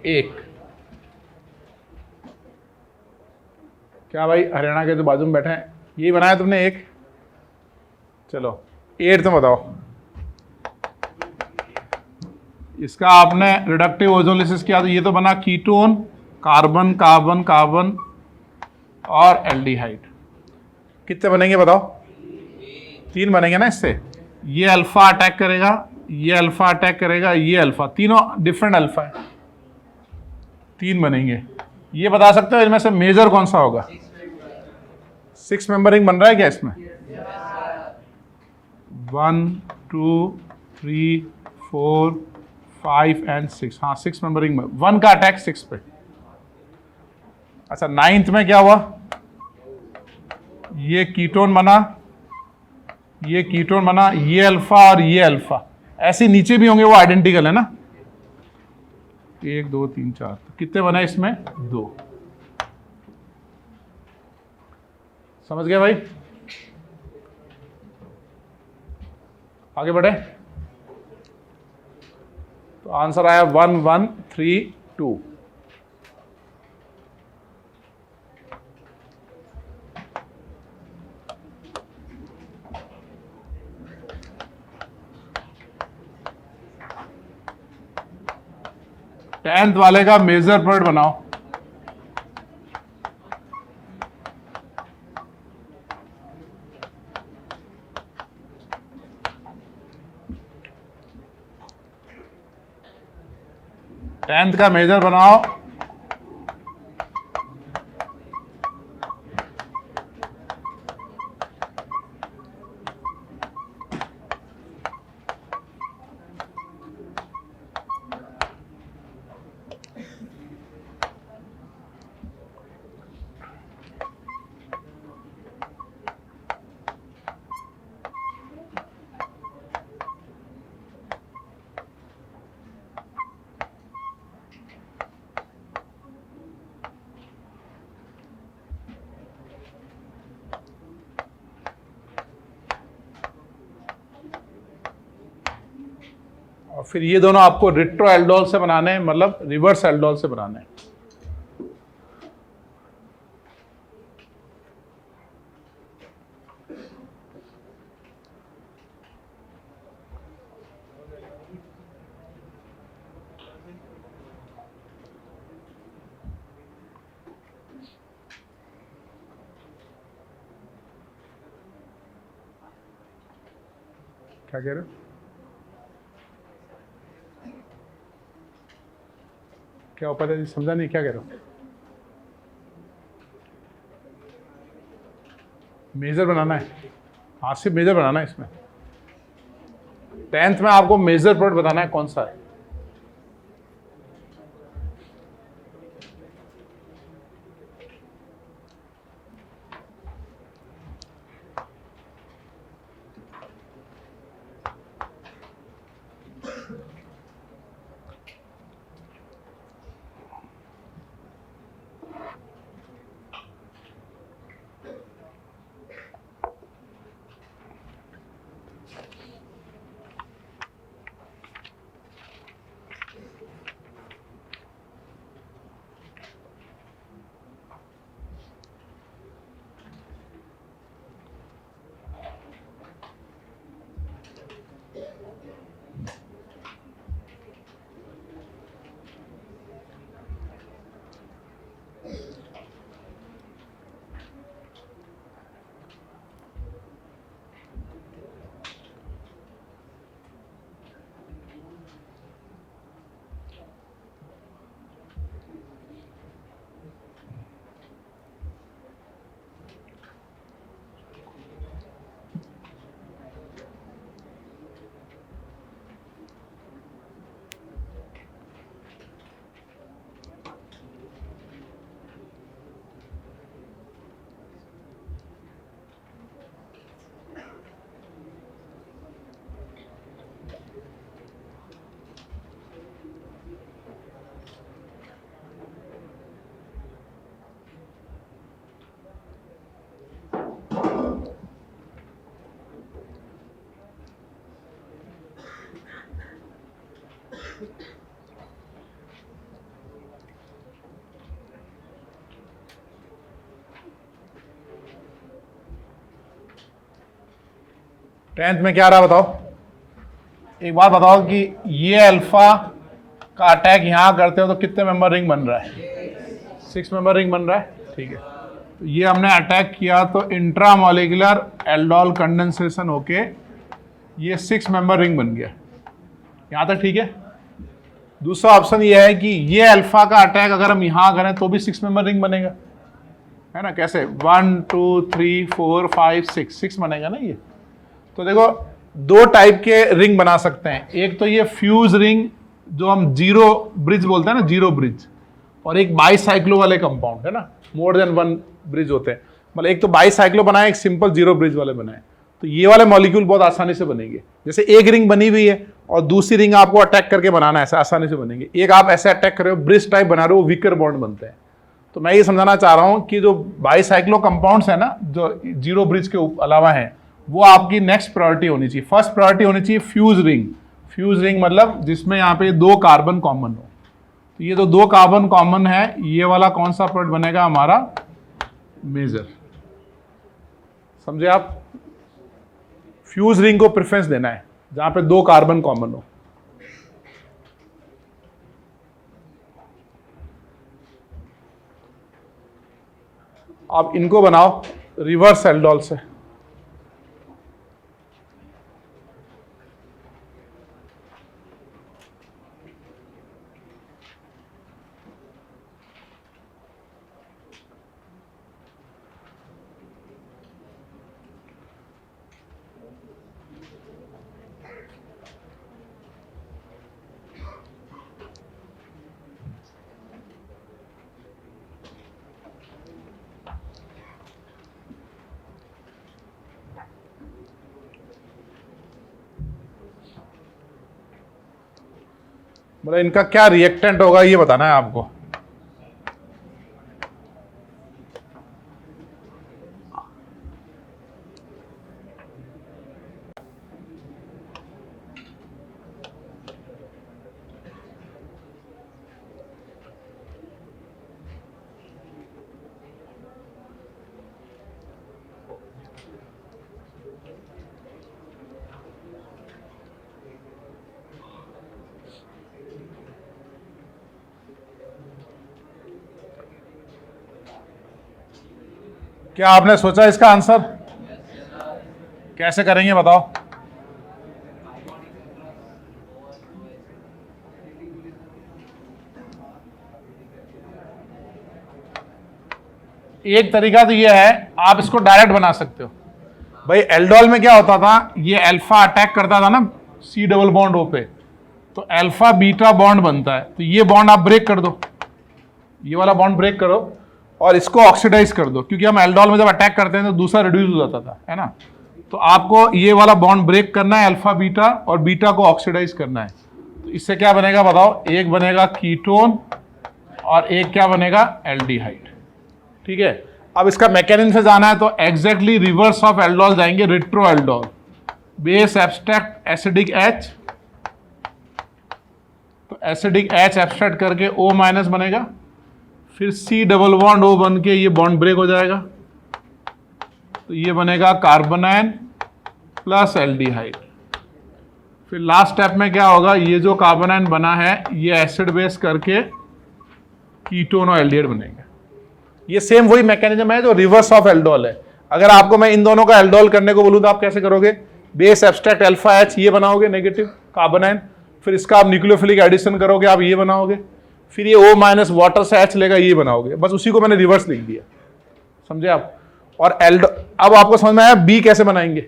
एक। क्या भाई हरियाणा के जो बाजू में बैठे हैं, ये बनाया तुमने एक। चलो 8th में बताओ। इसका आपने रिडक्टिव ओजोलिसिस किया तो ये तो बना कीटोन, कार्बन कार्बन कार्बन और एल्डिहाइड। कितने बनेंगे बताओ? 3 बनेंगे ना इससे। ये अल्फा अटैक करेगा, ये अल्फा अटैक करेगा, ये अल्फा, तीनों डिफरेंट अल्फा है, 3 बनेंगे। ये बता सकते हो इनमें से मेजर कौन सा होगा? 6 मेंबरिंग बन रहा है क्या इसमें? 1 2 3 4 5 एंड 6। हाँ 6 मेंबरिंग में 1 का अटैक 6 पे। अच्छा 9th में क्या हुआ? ये कीटोन बना, ये कीटोन बना, ये अल्फा और ये अल्फा। ऐसे नीचे भी होंगे वो आइडेंटिकल है ना। 1 2 3 4, तो कितने बने इसमें? 2। समझ गए भाई? आगे बढ़े तो आंसर आया 1 1 3 2। टेंथ वाले का मेजर प्रोडक्ट बनाओ। टेंथ का मेजर बनाओ। और फिर ये दोनों आपको रिट्रो एल्डोल से बनाने हैं, मतलब रिवर्स एल्डोल से बनाने हैं। क्या कह रहे हो? क्या उपाध्याय जी समझा नहीं, क्या कह रहे हो? मेजर बनाना है। हाँ सिर्फ मेजर बनाना है इसमें। टेंथ में आपको मेजर प्रोडक्ट बताना है कौन सा है। 10th में क्या रहा बताओ, एक बात बताओ कि ये अल्फा का अटैक यहां करते हो तो कितने मेंबर रिंग बन रहा है? 6 मेंबर रिंग बन रहा है, ठीक है। तो ये हमने अटैक किया तो इंट्रामोलिकुलर एल्डोल कंडेंसेशन होके ये 6 मेंबर रिंग बन गया, यहां तक ठीक है। दूसरा ऑप्शन ये है कि ये अल्फा का अटैक अगर हम यहां करें तो भी 6 मेंबर रिंग बनेगा, है ना। कैसे? 1 2 3 4 5 6 बनेगा ना ये। तो देखो दो टाइप के रिंग बना सकते हैं, एक तो ये फ्यूज रिंग जो हम जीरो ब्रिज बोलते हैं ना, जीरो ब्रिज, और एक बाईसाइक्लो वाले कंपाउंड है ना, मोर देन 1 ब्रिज होते हैं। मतलब एक तो बाईसाइक्लो बनाए, एक सिंपल जीरो ब्रिज वाले बनाए, तो ये वाले मॉलिक्यूल बहुत आसानी से बनेंगे। जैसे एक रिंग बनी हुई है और दूसरी रिंग आपको अटैक करके बनाना है, ऐसा आसानी से बनेंगे। एक आप ऐसे अटैक कर रहे हो, ब्रिज टाइप बना रहे हो, वीकर बॉन्ड बनते हैं। तो मैं ये समझाना चाह रहा हूं कि जो बाईसाइक्लो कंपाउंड्स है ना, जो जीरो ब्रिज के अलावा है, वो आपकी नेक्स्ट प्रायोरिटी होनी चाहिए। फर्स्ट प्रायोरिटी होनी चाहिए फ्यूज रिंग। फ्यूज रिंग मतलब जिसमें यहाँ पे 2 कार्बन कॉमन हो। तो ये तो 2 कार्बन कॉमन है, ये वाला कौन सा प्रोडक्ट बनेगा हमारा? मेजर। समझे आप? फ्यूज रिंग को प्रेफरेंस देना है जहां पे 2 कार्बन कॉमन हो। आप इनको बनाओ रिवर्स एल्डोल से। मतलब इनका क्या रिएक्टेंट होगा ये बताना है आपको। क्या आपने सोचा इसका आंसर? कैसे करेंगे बताओ? एक तरीका तो ये है, आप इसको डायरेक्ट बना सकते हो। भाई एल्डोल में क्या होता था, ये अल्फा अटैक करता था ना C डबल बॉन्ड O पे, तो अल्फा बीटा बॉन्ड बनता है। तो ये बॉन्ड आप ब्रेक कर दो, ये वाला बॉन्ड ब्रेक करो और इसको ऑक्सीडाइज कर दो, क्योंकि हम एल्डोल में जब अटैक करते हैं तो दूसरा रिड्यूस हो जाता था, है ना। तो आपको ये वाला बॉन्ड ब्रेक करना है, अल्फा बीटा, और बीटा को ऑक्सीडाइज करना है। तो इससे क्या बनेगा बताओ? एक बनेगा कीटोन और एक क्या बनेगा? एल्डिहाइड। ठीक है। अब इसका मैकेनिज्म से जाना है तो एग्जैक्टली रिवर्स ऑफ एल्डोल जाएंगे, retro aldol. Base abstract acidic H, तो एसिडिक H एब्स्ट्रैक्ट करके O माइनस बनेगा, फिर C डबल बॉन्ड O बन के ये बॉन्ड ब्रेक हो जाएगा, तो ये बनेगा कार्बोनाइन प्लस एल्डिहाइड। फिर लास्ट स्टेप में क्या होगा, ये जो कार्बोनाइन बना है ये एसिड बेस करके कीटोन और एल्डिहाइड बनेगा। ये सेम वही मैकेनिज्म है जो रिवर्स ऑफ एल्डोल है। अगर आपको मैं इन दोनों का एल्डोल करने को बोलूं तो आप कैसे करोगे? बेस एब्स्ट्रैक्ट अल्फा H ये बनाओगे नेगेटिव कार्बोनाइन, फिर इसका आप न्यूक्लियोफिलिक एडिशन करोगे, आप ये बनाओगे, फिर ये O माइनस वाटर से H लेगा, ये बनाओगे। बस उसी को मैंने रिवर्स लिख दिया, समझे आप? और अब आपको समझ में आया बी कैसे बनाएंगे।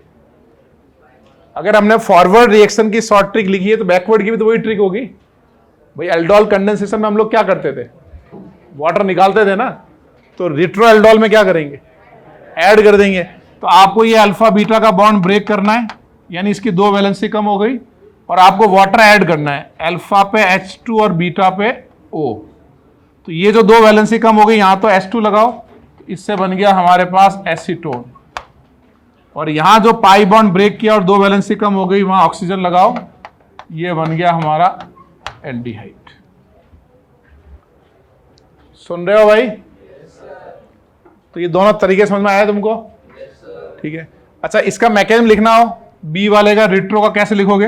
अगर हमने फॉरवर्ड रिएक्शन की शॉर्ट ट्रिक लिखी है तो बैकवर्ड की भी तो वही ट्रिक होगी। भाई एल्डोल कंडेंसेशन में हम लोग क्या करते थे? वाटर निकालते थे ना, तो रिट्रो एल्डोल में क्या करेंगे? ऐड कर देंगे। तो आपको ये अल्फा बीटा का बॉन्ड ब्रेक करना है, यानी इसकी 2 वैलेंसी कम हो गई, और आपको वाटर ऐड करना है, अल्फा पे H2 और बीटा पे O। तो ये जो 2 वैलेंसी कम हो गई, यहां तो H2 लगाओ, तो इससे बन गया हमारे पास एसीटोन। और यहां जो पाई बॉन्ड ब्रेक किया और 2 वैलेंसी कम हो गई, वहां ऑक्सीजन लगाओ, ये बन गया हमारा एल्डिहाइड। सुन रहे हो भाई? तो ये दोनों तरीके समझ में आया तुमको? ठीक है। अच्छा, इसका मैकेनिज्म लिखना हो बी वाले का रिट्रो का कैसे लिखोगे?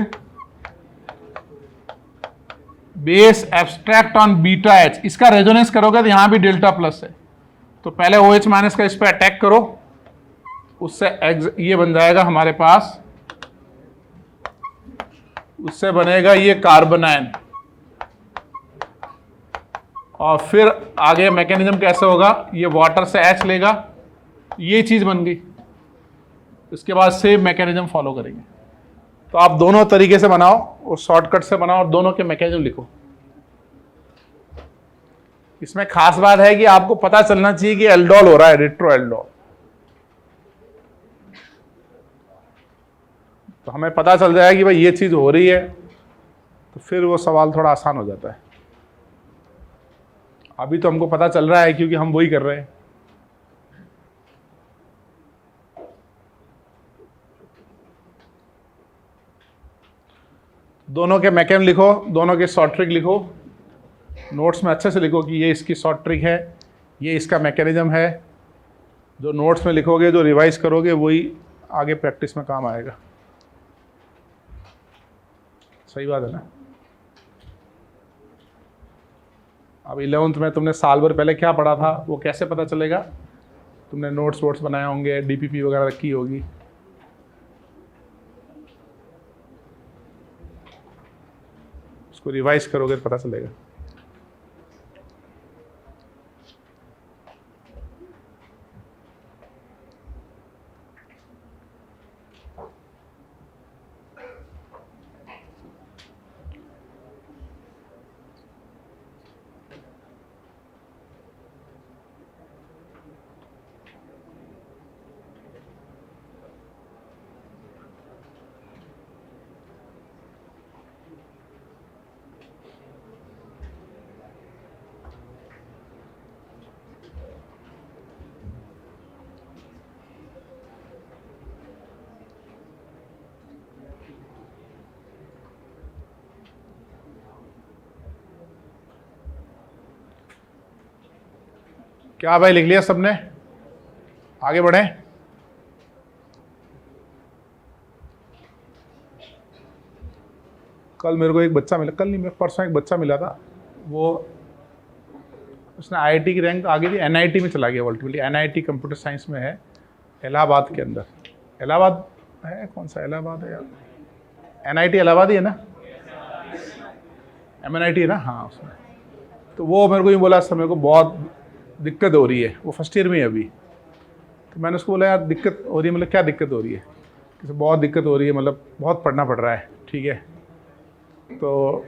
Base abstract on beta H, इसका रेजोनेंस करोगे तो यहां भी डेल्टा प्लस है, तो पहले OH माइनस का इस पर अटैक करो, उससे ये बन जाएगा हमारे पास, उससे बनेगा ये कार्बन आयन, और फिर आगे मैकेनिज्म कैसे होगा, ये वाटर से H लेगा, ये चीज बन गई। इसके बाद सेम मैकेनिज्म फॉलो करेंगे। तो आप दोनों तरीके से बनाओ और शॉर्टकट से बनाओ और दोनों के मैकेनिज्म लिखो। इसमें खास बात है कि आपको पता चलना चाहिए कि एल्डोल हो रहा है, रिट्रो एल्डोल। तो हमें पता चल जाएगा कि भाई ये चीज हो रही है, तो फिर वो सवाल थोड़ा आसान हो जाता है। अभी तो हमको पता चल रहा है क्योंकि हम वही कर रहे हैं। दोनों के मैकेनिज्म लिखो, दोनों के शॉर्ट ट्रिक लिखो, नोट्स में अच्छे से लिखो कि ये इसकी शॉर्ट ट्रिक है, ये इसका मैकेनिज्म है। जो नोट्स में लिखोगे, जो रिवाइज करोगे, वही आगे प्रैक्टिस में काम आएगा। सही बात है ना? अब 11th में तुमने साल भर पहले क्या पढ़ा था वो कैसे पता चलेगा? तुमने नोट्स वोट्स बनाए होंगे, DPP वगैरह रखी होगी। उसको रिवाइज करोगे तो पता चलेगा। क्या भाई लिख लिया सबने? आगे बढ़े। कल मेरे को एक बच्चा मिला, कल नहीं, परसों एक बच्चा मिला था, वो उसने IIT की रैंक आ गई थी, NIT में चला गया अल्टीमेटली। NIT कंप्यूटर साइंस में है, इलाहाबाद के अंदर। इलाहाबाद है, कौन सा इलाहाबाद है यार? NIT इलाहाबाद ही है ना? MNIT है ना? हाँ, उसमें। तो वो मेरे को यूँ बोला, सर मेरे को बहुत दिक्कत हो रही है, वो फर्स्ट ईयर में है अभी। तो मैंने उसको बोला, यार दिक्कत हो रही है, मतलब क्या दिक्कत हो रही है? कि बहुत दिक्कत हो रही है, मतलब बहुत पढ़ना पड़ रहा है। ठीक है, तो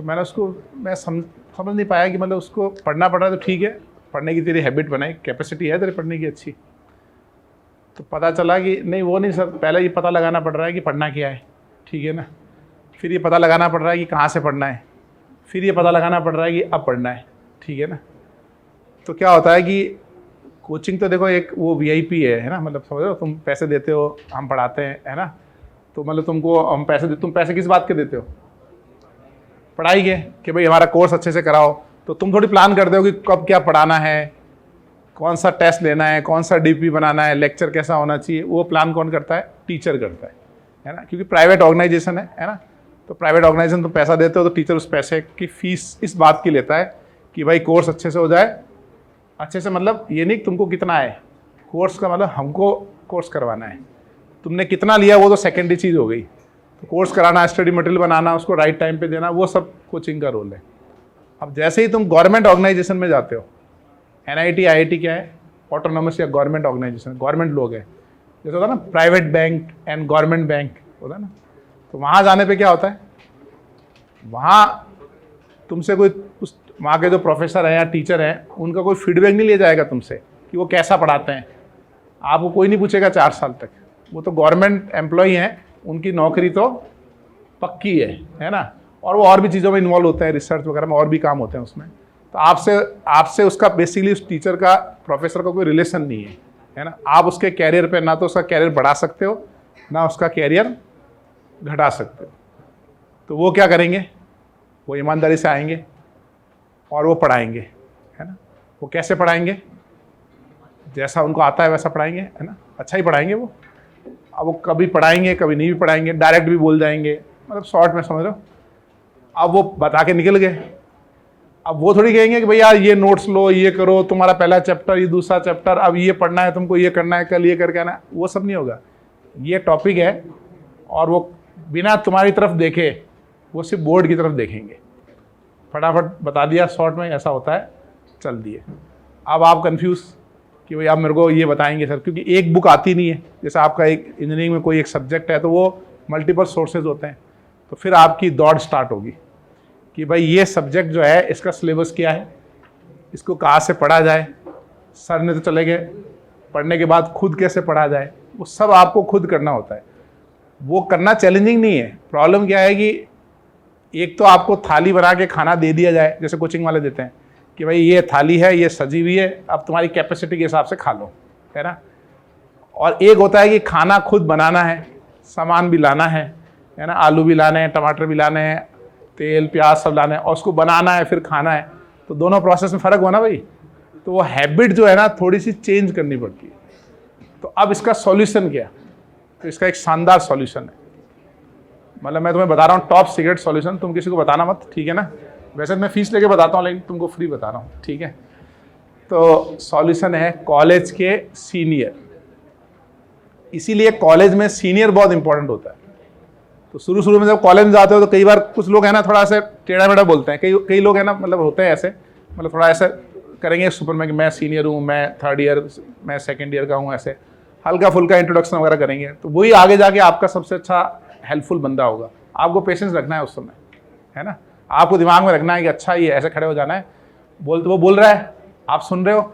मैंने उसको, मैं समझ नहीं पाया कि मतलब उसको पढ़ना पड़ रहा है तो ठीक है, पढ़ने की तेरी हैबिट बनाई, कैपेसिटी है तेरे पढ़ने की अच्छी। तो पता चला कि नहीं, वो नहीं सर, पहले ये पता लगाना पड़ रहा है कि पढ़ना क्या है। ठीक है ना? फिर ये पता लगाना पड़ रहा है कि कहाँ से पढ़ना है, फिर ये पता लगाना पड़ रहा है कि अब पढ़ना है। ठीक है ना? तो क्या होता है कि कोचिंग तो देखो एक वो VIP है ना, मतलब समझ रहे हो, तुम पैसे देते हो, हम पढ़ाते हैं, है ना? तो मतलब तुमको हम पैसे तुम पैसे किस बात के देते हो? पढ़ाई के, कि भाई हमारा कोर्स अच्छे से कराओ। तो तुम थोड़ी प्लान करते हो कि कब क्या पढ़ाना है, कौन सा टेस्ट लेना है, कौन सा DP बनाना है, लेक्चर कैसा होना चाहिए। वो प्लान कौन करता है? टीचर करता है ना? क्योंकि प्राइवेट ऑर्गेनाइजेशन है ना? तो प्राइवेट ऑर्गेनाइजेशन तुम पैसा देते हो, तो टीचर उस पैसे की फीस इस बात की लेता है कि भाई कोर्स अच्छे से हो जाए। अच्छे से मतलब ये नहीं तुमको कितना है, कोर्स का मतलब हमको कोर्स करवाना है। तुमने कितना लिया वो तो सेकेंडरी चीज़ हो गई। तो कोर्स कराना, स्टडी मटेरियल बनाना, उसको राइट टाइम पे देना, वो सब कोचिंग का रोल है। अब जैसे ही तुम गवर्नमेंट ऑर्गेनाइजेशन में जाते हो, NIT IIT क्या है? ऑटोनॉमस या गवर्नमेंट ऑर्गेनाइजेशन, गवर्नमेंट लोग हैं। जैसे होता है ना private bank and government bank होता है ना, तो वहाँ जाने पे क्या होता है, वहाँ तुमसे कोई उस वहाँ के जो प्रोफेसर हैं या टीचर हैं, उनका कोई फीडबैक नहीं लिया जाएगा तुमसे कि वो कैसा पढ़ाते हैं। आपको कोई नहीं पूछेगा 4 साल तक। वो तो गवर्नमेंट एम्प्लॉई हैं, उनकी नौकरी तो पक्की है ना? और वो और भी चीज़ों में इन्वॉल्व होते हैं, रिसर्च वगैरह में और भी काम होते हैं उसमें। तो आपसे उसका बेसिकली उस टीचर का, प्रोफेसर का कोई रिलेशन नहीं है ना? आप उसके कैरियर पे ना तो उसका कैरियर बढ़ा सकते हो, ना उसका कैरियर घटा सकते हो। तो वो क्या करेंगे? वो ईमानदारी से आएंगे और वो पढ़ाएंगे, है ना? वो कैसे पढ़ाएंगे? जैसा उनको आता है वैसा पढ़ाएंगे, है ना? अच्छा ही पढ़ाएंगे वो। अब वो कभी पढ़ाएंगे कभी नहीं भी पढ़ाएंगे, डायरेक्ट भी बोल जाएंगे, मतलब शॉर्ट में समझ रहे हो। अब वो बता के निकल गए, अब वो थोड़ी कहेंगे कि भैया ये नोट्स लो, ये करो, तुम्हारा पहला चैप्टर, ये दूसरा चैप्टर, अब ये पढ़ना है तुमको, ये करना है, कल ये करके आना है। वो सब नहीं होगा। ये टॉपिक है और वो बिना तुम्हारी तरफ देखे, वो सिर्फ बोर्ड की तरफ देखेंगे, फटाफट बता दिया शॉर्ट में, ऐसा होता है, चल दिए। अब आप कंफ्यूज कि भाई आप मेरे को ये बताएंगे सर, क्योंकि एक बुक आती नहीं है। जैसे आपका एक इंजीनियरिंग में कोई एक सब्जेक्ट है तो वो मल्टीपल सोर्सेज होते हैं, तो फिर आपकी दौड़ स्टार्ट होगी कि भाई ये सब्जेक्ट जो है इसका सिलेबस क्या है, इसको कहाँ से पढ़ा जाए, सर ने तो चले गए, पढ़ने के बाद खुद कैसे पढ़ा जाए, वो सब आपको खुद करना होता है। वो करना चैलेंजिंग नहीं है। प्रॉब्लम क्या है कि एक तो आपको थाली बना के खाना दे दिया जाए, जैसे कोचिंग वाले देते हैं कि भाई ये थाली है, ये सजी हुई है, अब तुम्हारी कैपेसिटी के हिसाब से खा लो, है ना। और एक होता है कि खाना खुद बनाना है, सामान भी लाना है ना, आलू भी लाने हैं, टमाटर भी लाने हैं, तेल प्याज सब लाना है, और उसको बनाना है फिर खाना है। तो दोनों प्रोसेस में फ़र्क हुआ ना भाई। तो वो हैबिट जो है ना थोड़ी सी चेंज करनी पड़ती है। तो अब इसका सॉल्यूशन क्या? तो इसका एक शानदार सॉल्यूशन है, मतलब मैं तुम्हें बता रहा हूँ टॉप सीक्रेट सॉल्यूशन, तुम किसी को बताना मत, ठीक है ना। वैसे मैं फीस लेके बताता हूँ, लेकिन तुमको फ्री बता रहा हूँ, ठीक है। तो सॉल्यूशन है कॉलेज के सीनियर। इसीलिए कॉलेज में सीनियर बहुत इंपॉर्टेंट होता है। तो शुरू में जब कॉलेज में जाते हो तो कई बार कुछ लोग है ना थोड़ा सा टेढ़ा मेढ़ा बोलते हैं, कई लोग है ना, मतलब होते हैं ऐसे, मतलब थोड़ा ऐसा करेंगे सुपर में कि मैं सीनियर हूँ, मैं थर्ड ईयर, मैं सेकेंड ईयर का हूँ, ऐसे हल्का फुल्का इंट्रोडक्शन वगैरह करेंगे। तो वही आगे जाके आपका सबसे अच्छा हेल्पफुल बंदा होगा। आपको पेशेंस रखना है उस समय, है ना। आपको दिमाग में रखना है कि अच्छा ये ऐसे खड़े हो जाना है, वो बोल रहा है, आप सुन रहे हो,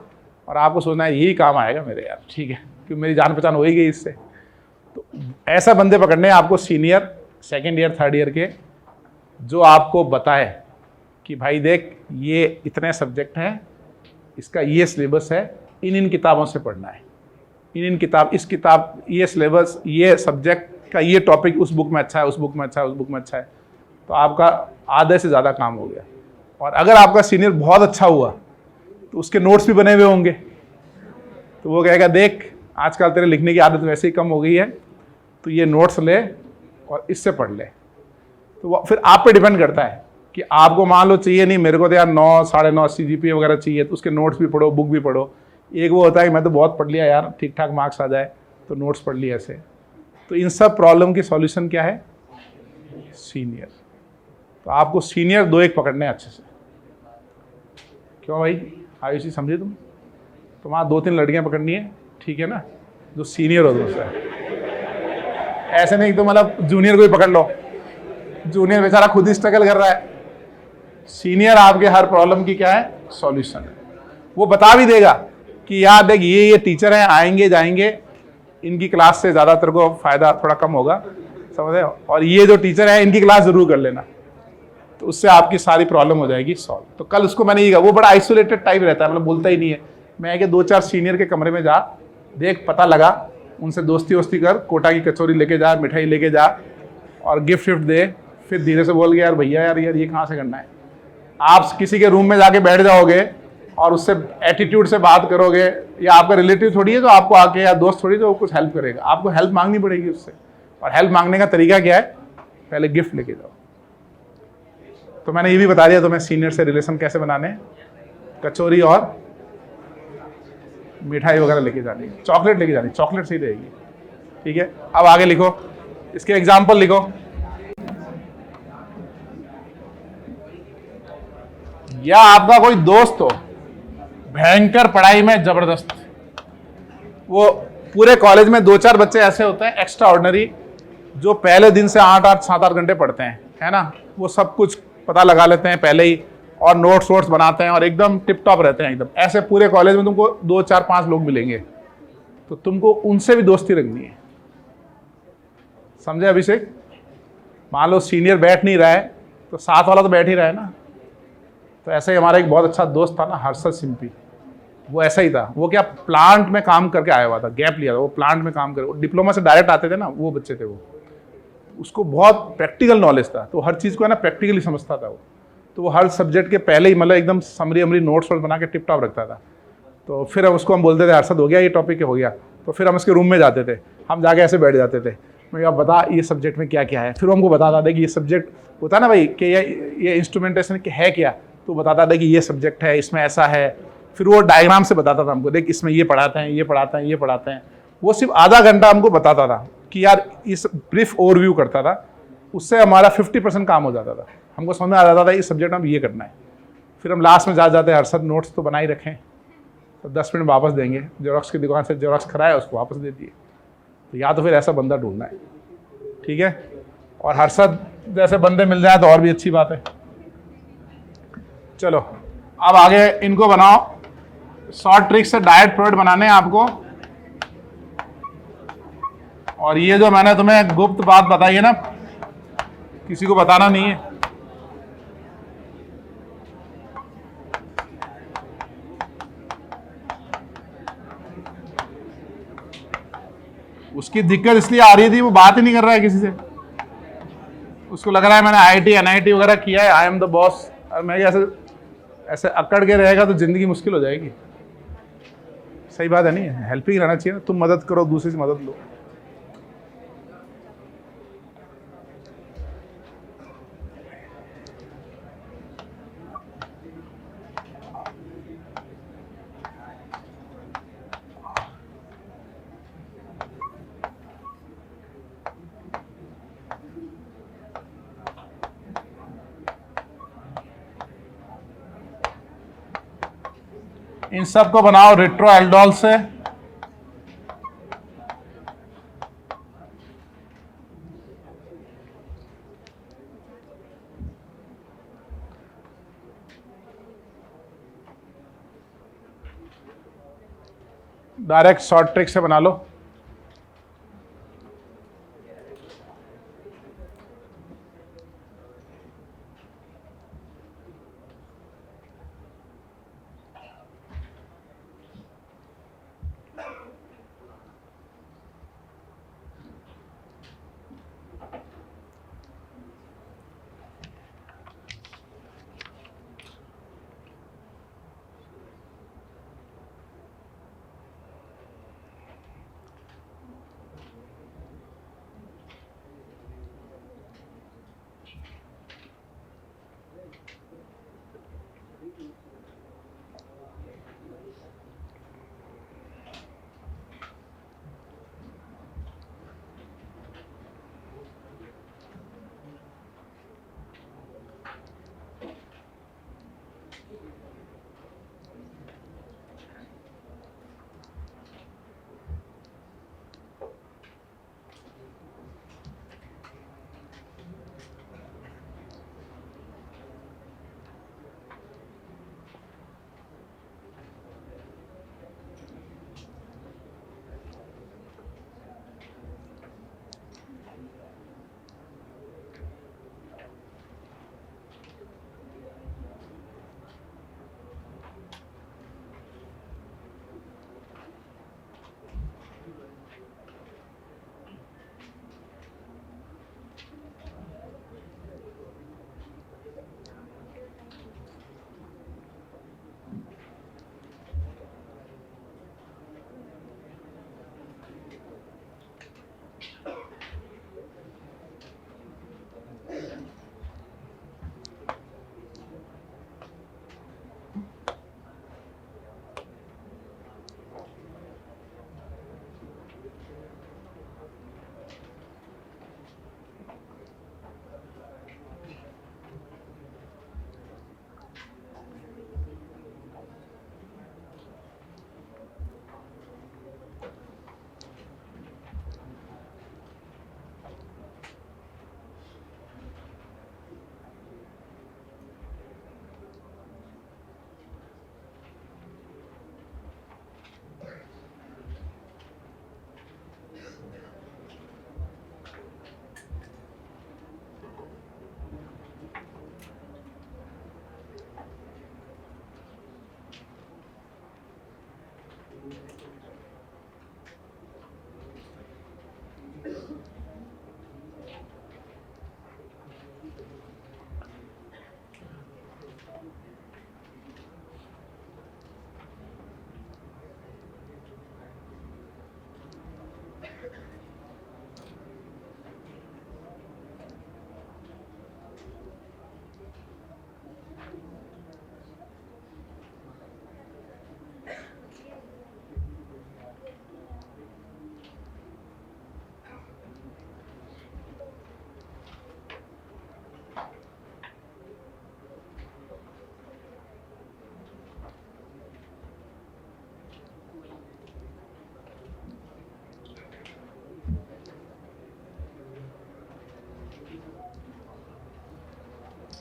और आपको सोचना है यही काम आएगा मेरे यार, ठीक है, क्योंकि मेरी जान पहचान हो ही गई इससे। तो ऐसा बंदे पकड़ने हैं आपको, senior, second year, third year के, जो आपको बताए कि भाई देख ये इतने सब्जेक्ट हैं, इसका ये सिलेबस है, इन किताबों से पढ़ना है, इस किताब ये सिलेबस, ये सब्जेक्ट का ये टॉपिक उस बुक में अच्छा है, उस बुक में अच्छा है, उस बुक में अच्छा है। तो आपका आधे से ज़्यादा काम हो गया। और अगर आपका सीनियर बहुत अच्छा हुआ तो उसके नोट्स भी बने हुए होंगे, तो वो कहेगा देख आजकल तेरे लिखने की आदत वैसे ही कम हो गई है, तो ये नोट्स ले और इससे पढ़ ले। तो वो फिर आप पे डिपेंड करता है कि आपको मान लो चाहिए नहीं, मेरे को तो यार 9, 9.5 CGPA वगैरह चाहिए, तो उसके नोट्स भी पढ़ो, बुक भी पढ़ो। एक वो होता है कि मैं तो बहुत पढ़ लिया यार, ठीक ठाक मार्क्स आ जाए, तो नोट्स पढ़ लिए ऐसे। तो इन सब प्रॉब्लम की सॉल्यूशन क्या है? सीनियर। तो आपको सीनियर 2-1 पकड़ने हैं अच्छे से। क्यों भाई, आयुषी समझे तुम? वहाँ 2-3 लड़कियाँ पकड़नी है, ठीक है ना, जो सीनियर हो दूसरा। ऐसे नहीं तो मतलब जूनियर को ही पकड़ लो, जूनियर बेचारा खुद ही स्ट्रगल कर रहा है। सीनियर आपके हर प्रॉब्लम की क्या है? सॉल्यूशन है। वो बता भी देगा कि यार देख ये टीचर हैं, आएंगे जाएंगे, इनकी क्लास से ज़्यादा तेरे को फ़ायदा थोड़ा कम होगा, समझे, और ये जो टीचर है इनकी क्लास ज़रूर कर लेना, तो उससे आपकी सारी प्रॉब्लम हो जाएगी सॉल्व। तो कल उसको मैंने ये कहा, वो बड़ा आइसोलेटेड टाइप रहता है, मतलब बोलता ही नहीं है। मैं कि 2-4 सीनियर के कमरे में जा, देख पता लगा, उनसे दोस्ती वोस्ती कर, कोटा की कचौरी लेके जा, मिठाई लेके जा, और गिफ्ट दे, फिर धीरे से बोल गया यार भैया यार ये कहाँ से करना है। आप किसी के रूम में जाके बैठ जाओगे और उससे एटीट्यूड से बात करोगे, या आपका रिलेटिव थोड़ी है जो आपको आके, या दोस्त थोड़ी जो कुछ हेल्प करेगा, आपको हेल्प मांगनी पड़ेगी उससे। और हेल्प मांगने का तरीका क्या है? पहले गिफ्ट लेके जाओ। तो मैंने ये भी बता दिया तुम्हें सीनियर से रिलेशन कैसे बनाने, कचौरी और मिठाई वगैरह लेके जानी, चॉकलेट लेके जानी, चॉकलेट सही रहेगी, ठीक है। अब आगे लिखो, इसके एग्जाम्पल लिखो। या आपका कोई दोस्त हो भयंकर पढ़ाई में जबरदस्त, वो पूरे कॉलेज में 2-4 बच्चे ऐसे होते हैं एक्स्ट्रा ऑर्डिनरी, जो पहले दिन से 8-8, 7-8 घंटे पढ़ते हैं, है ना। वो सब कुछ पता लगा लेते हैं पहले ही, और नोट्स वोट्स बनाते हैं, और एकदम टिप टॉप रहते हैं एकदम। ऐसे पूरे कॉलेज में तुमको 2-4-5 लोग मिलेंगे, तो तुमको उनसे भी दोस्ती रखनी है, समझे अभिषेक। मान लो सीनियर बैठ नहीं रहा है, तो साथ वाला तो बैठ ही रहा है ना। तो ऐसे ही हमारा एक बहुत अच्छा दोस्त था ना, हर्षद सिंपी, वो ऐसा ही था। वो क्या प्लांट में काम करके आया हुआ था, गैप लिया था, वो प्लांट में काम कर, डिप्लोमा से डायरेक्ट आते थे ना, वो बच्चे थे वो। उसको बहुत प्रैक्टिकल नॉलेज था, तो हर चीज़ को है ना प्रैक्टिकली समझता था वो। तो वो हर सब्जेक्ट के पहले ही मतलब एकदम समरी नोट्स बना के टिप टॉप रखता था। तो फिर उसको हम बोलते थे हर्षद हो गया ये टॉपिक हो गया, तो फिर हम उसके रूम में जाते थे। हम जाके ऐसे बैठ जाते थे, मैं कहा बता ये सब्जेक्ट में क्या क्या है, फिर हमको बताता था कि ये सब्जेक्ट होता है ना भाई कि ये इंस्ट्रूमेंटेशन है क्या, तो बताता था कि ये सब्जेक्ट है, इसमें ऐसा है, फिर वो डायग्राम से बताता था हमको, देख इसमें ये पढ़ाते हैं, ये पढ़ाते हैं, ये पढ़ाते हैं। वो सिर्फ आधा घंटा हमको बताता था कि यार इस ब्रीफ ओवरव्यू करता था, उससे हमारा 50% काम हो जाता था, हमको समझ में आ जाता था इस सब्जेक्ट में ये करना है। फिर हम लास्ट में जाते हर्षद नोट्स तो बना ही रखें, तो 10 मिनट वापस देंगे, जेरोक्स की दुकान से जेरोक्स कराया उसको वापस दे दिए। तो या तो फिर ऐसा बंदा ढूंढना है, ठीक है, और हर्षद जैसे बंदे मिल जाए तो और भी अच्छी बात है। चलो अब आगे इनको बनाओ, शॉर्ट ट्रिक से डाइट प्रोडक्ट बनाने हैं आपको। और ये जो मैंने तुम्हें गुप्त बात बताई है ना, किसी को बताना नहीं है। उसकी दिक्कत इसलिए आ रही थी, वो बात ही नहीं कर रहा है किसी से, उसको लग रहा है मैंने IIT NIT वगैरह किया है, आई एम द बॉस, और मैं ऐसे ऐसे अकड़ के रहेगा तो जिंदगी मुश्किल हो जाएगी। सही बात है, नहीं है, हेल्पिंग रहना चाहिए ना, तुम मदद करो, दूसरे से मदद लो। इन सब को बनाओ रिट्रो एल्डोल से। डायरेक्ट शॉर्ट ट्रिक से बना लो।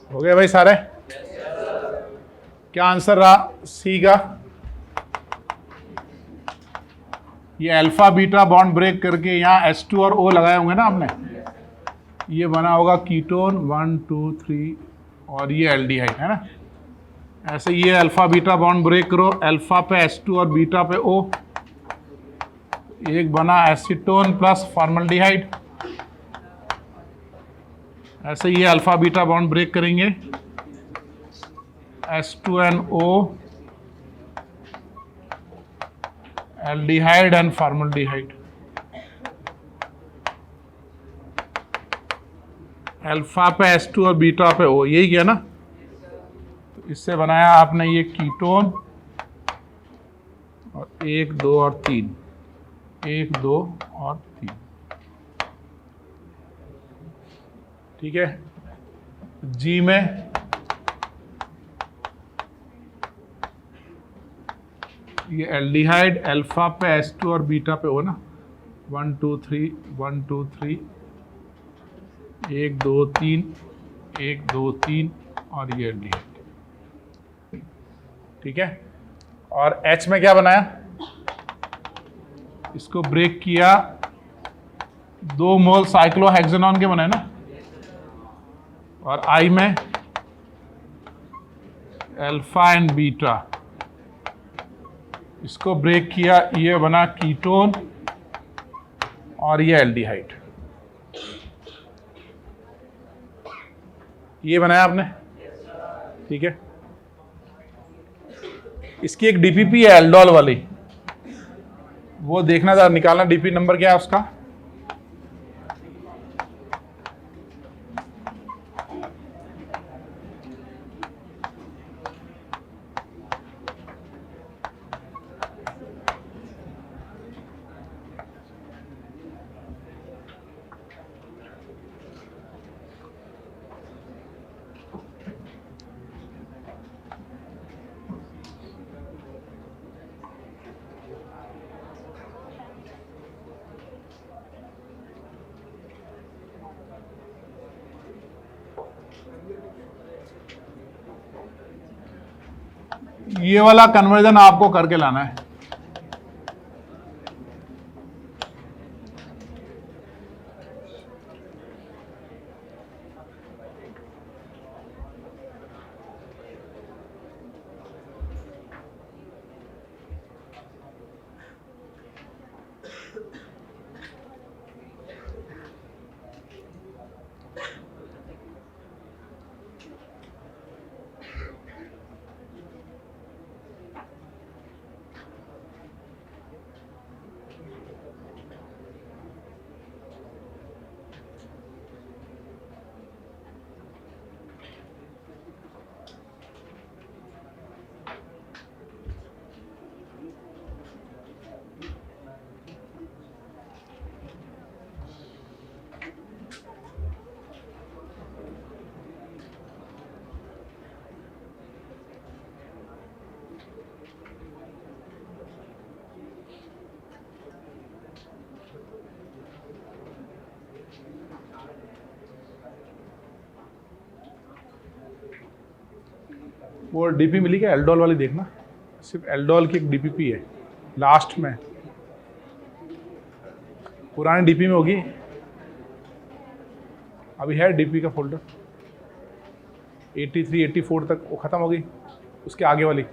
हो गए भाई सारे? क्या आंसर रहा सी का? ये अल्फा बीटा बॉन्ड ब्रेक करके यहाँ H2 और O लगाए होंगे ना आपने, ये बना होगा कीटोन 1 2 3 और ये एल्डिहाइड है ना। ऐसे ये अल्फा बीटा बॉन्ड ब्रेक करो, अल्फा पे H2 और बीटा पे O, एक बना एसीटोन प्लस फॉर्मल्डिहाइड। ऐसे ये अल्फा बीटा बॉन्ड ब्रेक करेंगे, H2NO, aldehyde and formaldehyde. Alpha पे H2 और बीटा पे O, यही किया ना। तो इससे बनाया आपने ये कीटोन, और 1 2 और 3, 1 2 और 3, ठीक है। जी में ये एल्डिहाइड अल्फा पे H2 और बीटा पे O ना, 1 2 3 1 2 3, 1 2 3 1 2 3 और ये एल्डिहाइड, ठीक है। और H में क्या बनाया, इसको ब्रेक किया, 2 मोल साइक्लोहेक्सेनॉन के बने ना। और I में अल्फा एंड बीटा, इसको ब्रेक किया, ये बना कीटोन और ये एल्डिहाइड, ये बनाया आपने, ठीक है। इसकी एक डीपीपी है एल्डोल वाली, वो देखना था, निकालना डीपी नंबर क्या है उसका। ये वाला कन्वर्जन आपको करके लाना है। वो डीपी मिली क्या एल्डोल वाली, देखना, सिर्फ एल्डोल की एक डीपीपी है लास्ट में, पुरानी डीपी में होगी, अभी है डीपी का फोल्डर 83 84 तक, वो खत्म हो गई। उसके आगे वाली,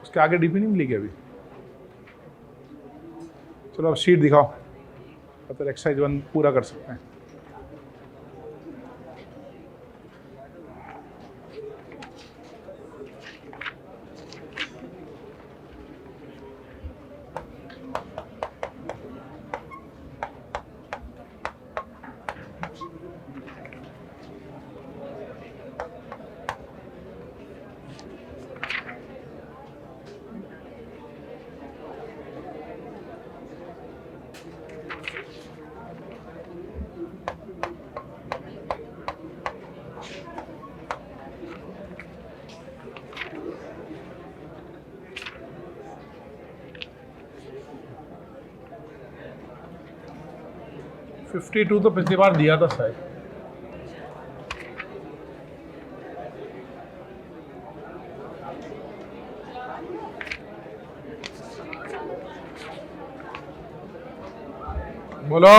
उसके आगे डीपी नहीं मिलेगी अभी। चलो अब शीट दिखाओ, तब तक एक्सरसाइज 1 पूरा कर सकते हैं। $52 तो पिछली बार दिया था शायद। बोलो।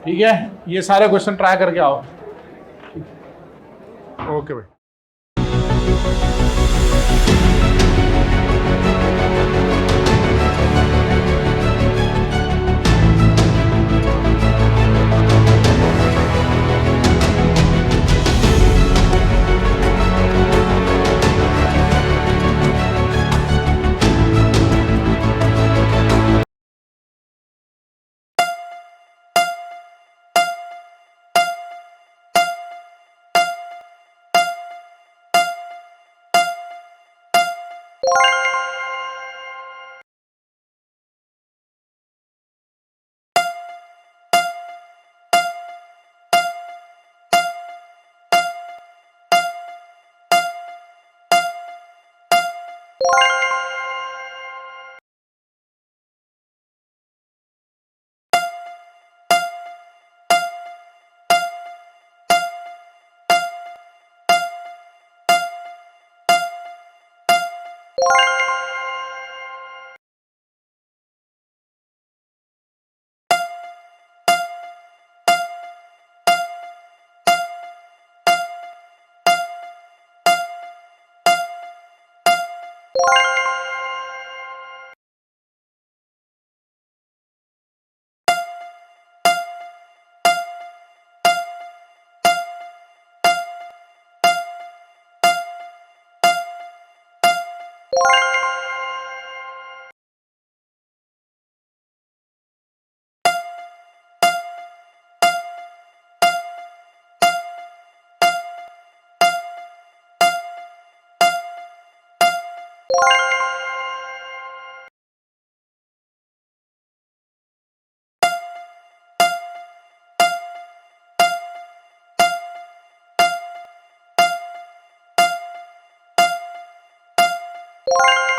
ठीक है, ये सारे क्वेश्चन ट्राई करके आओ। ओके भाई। you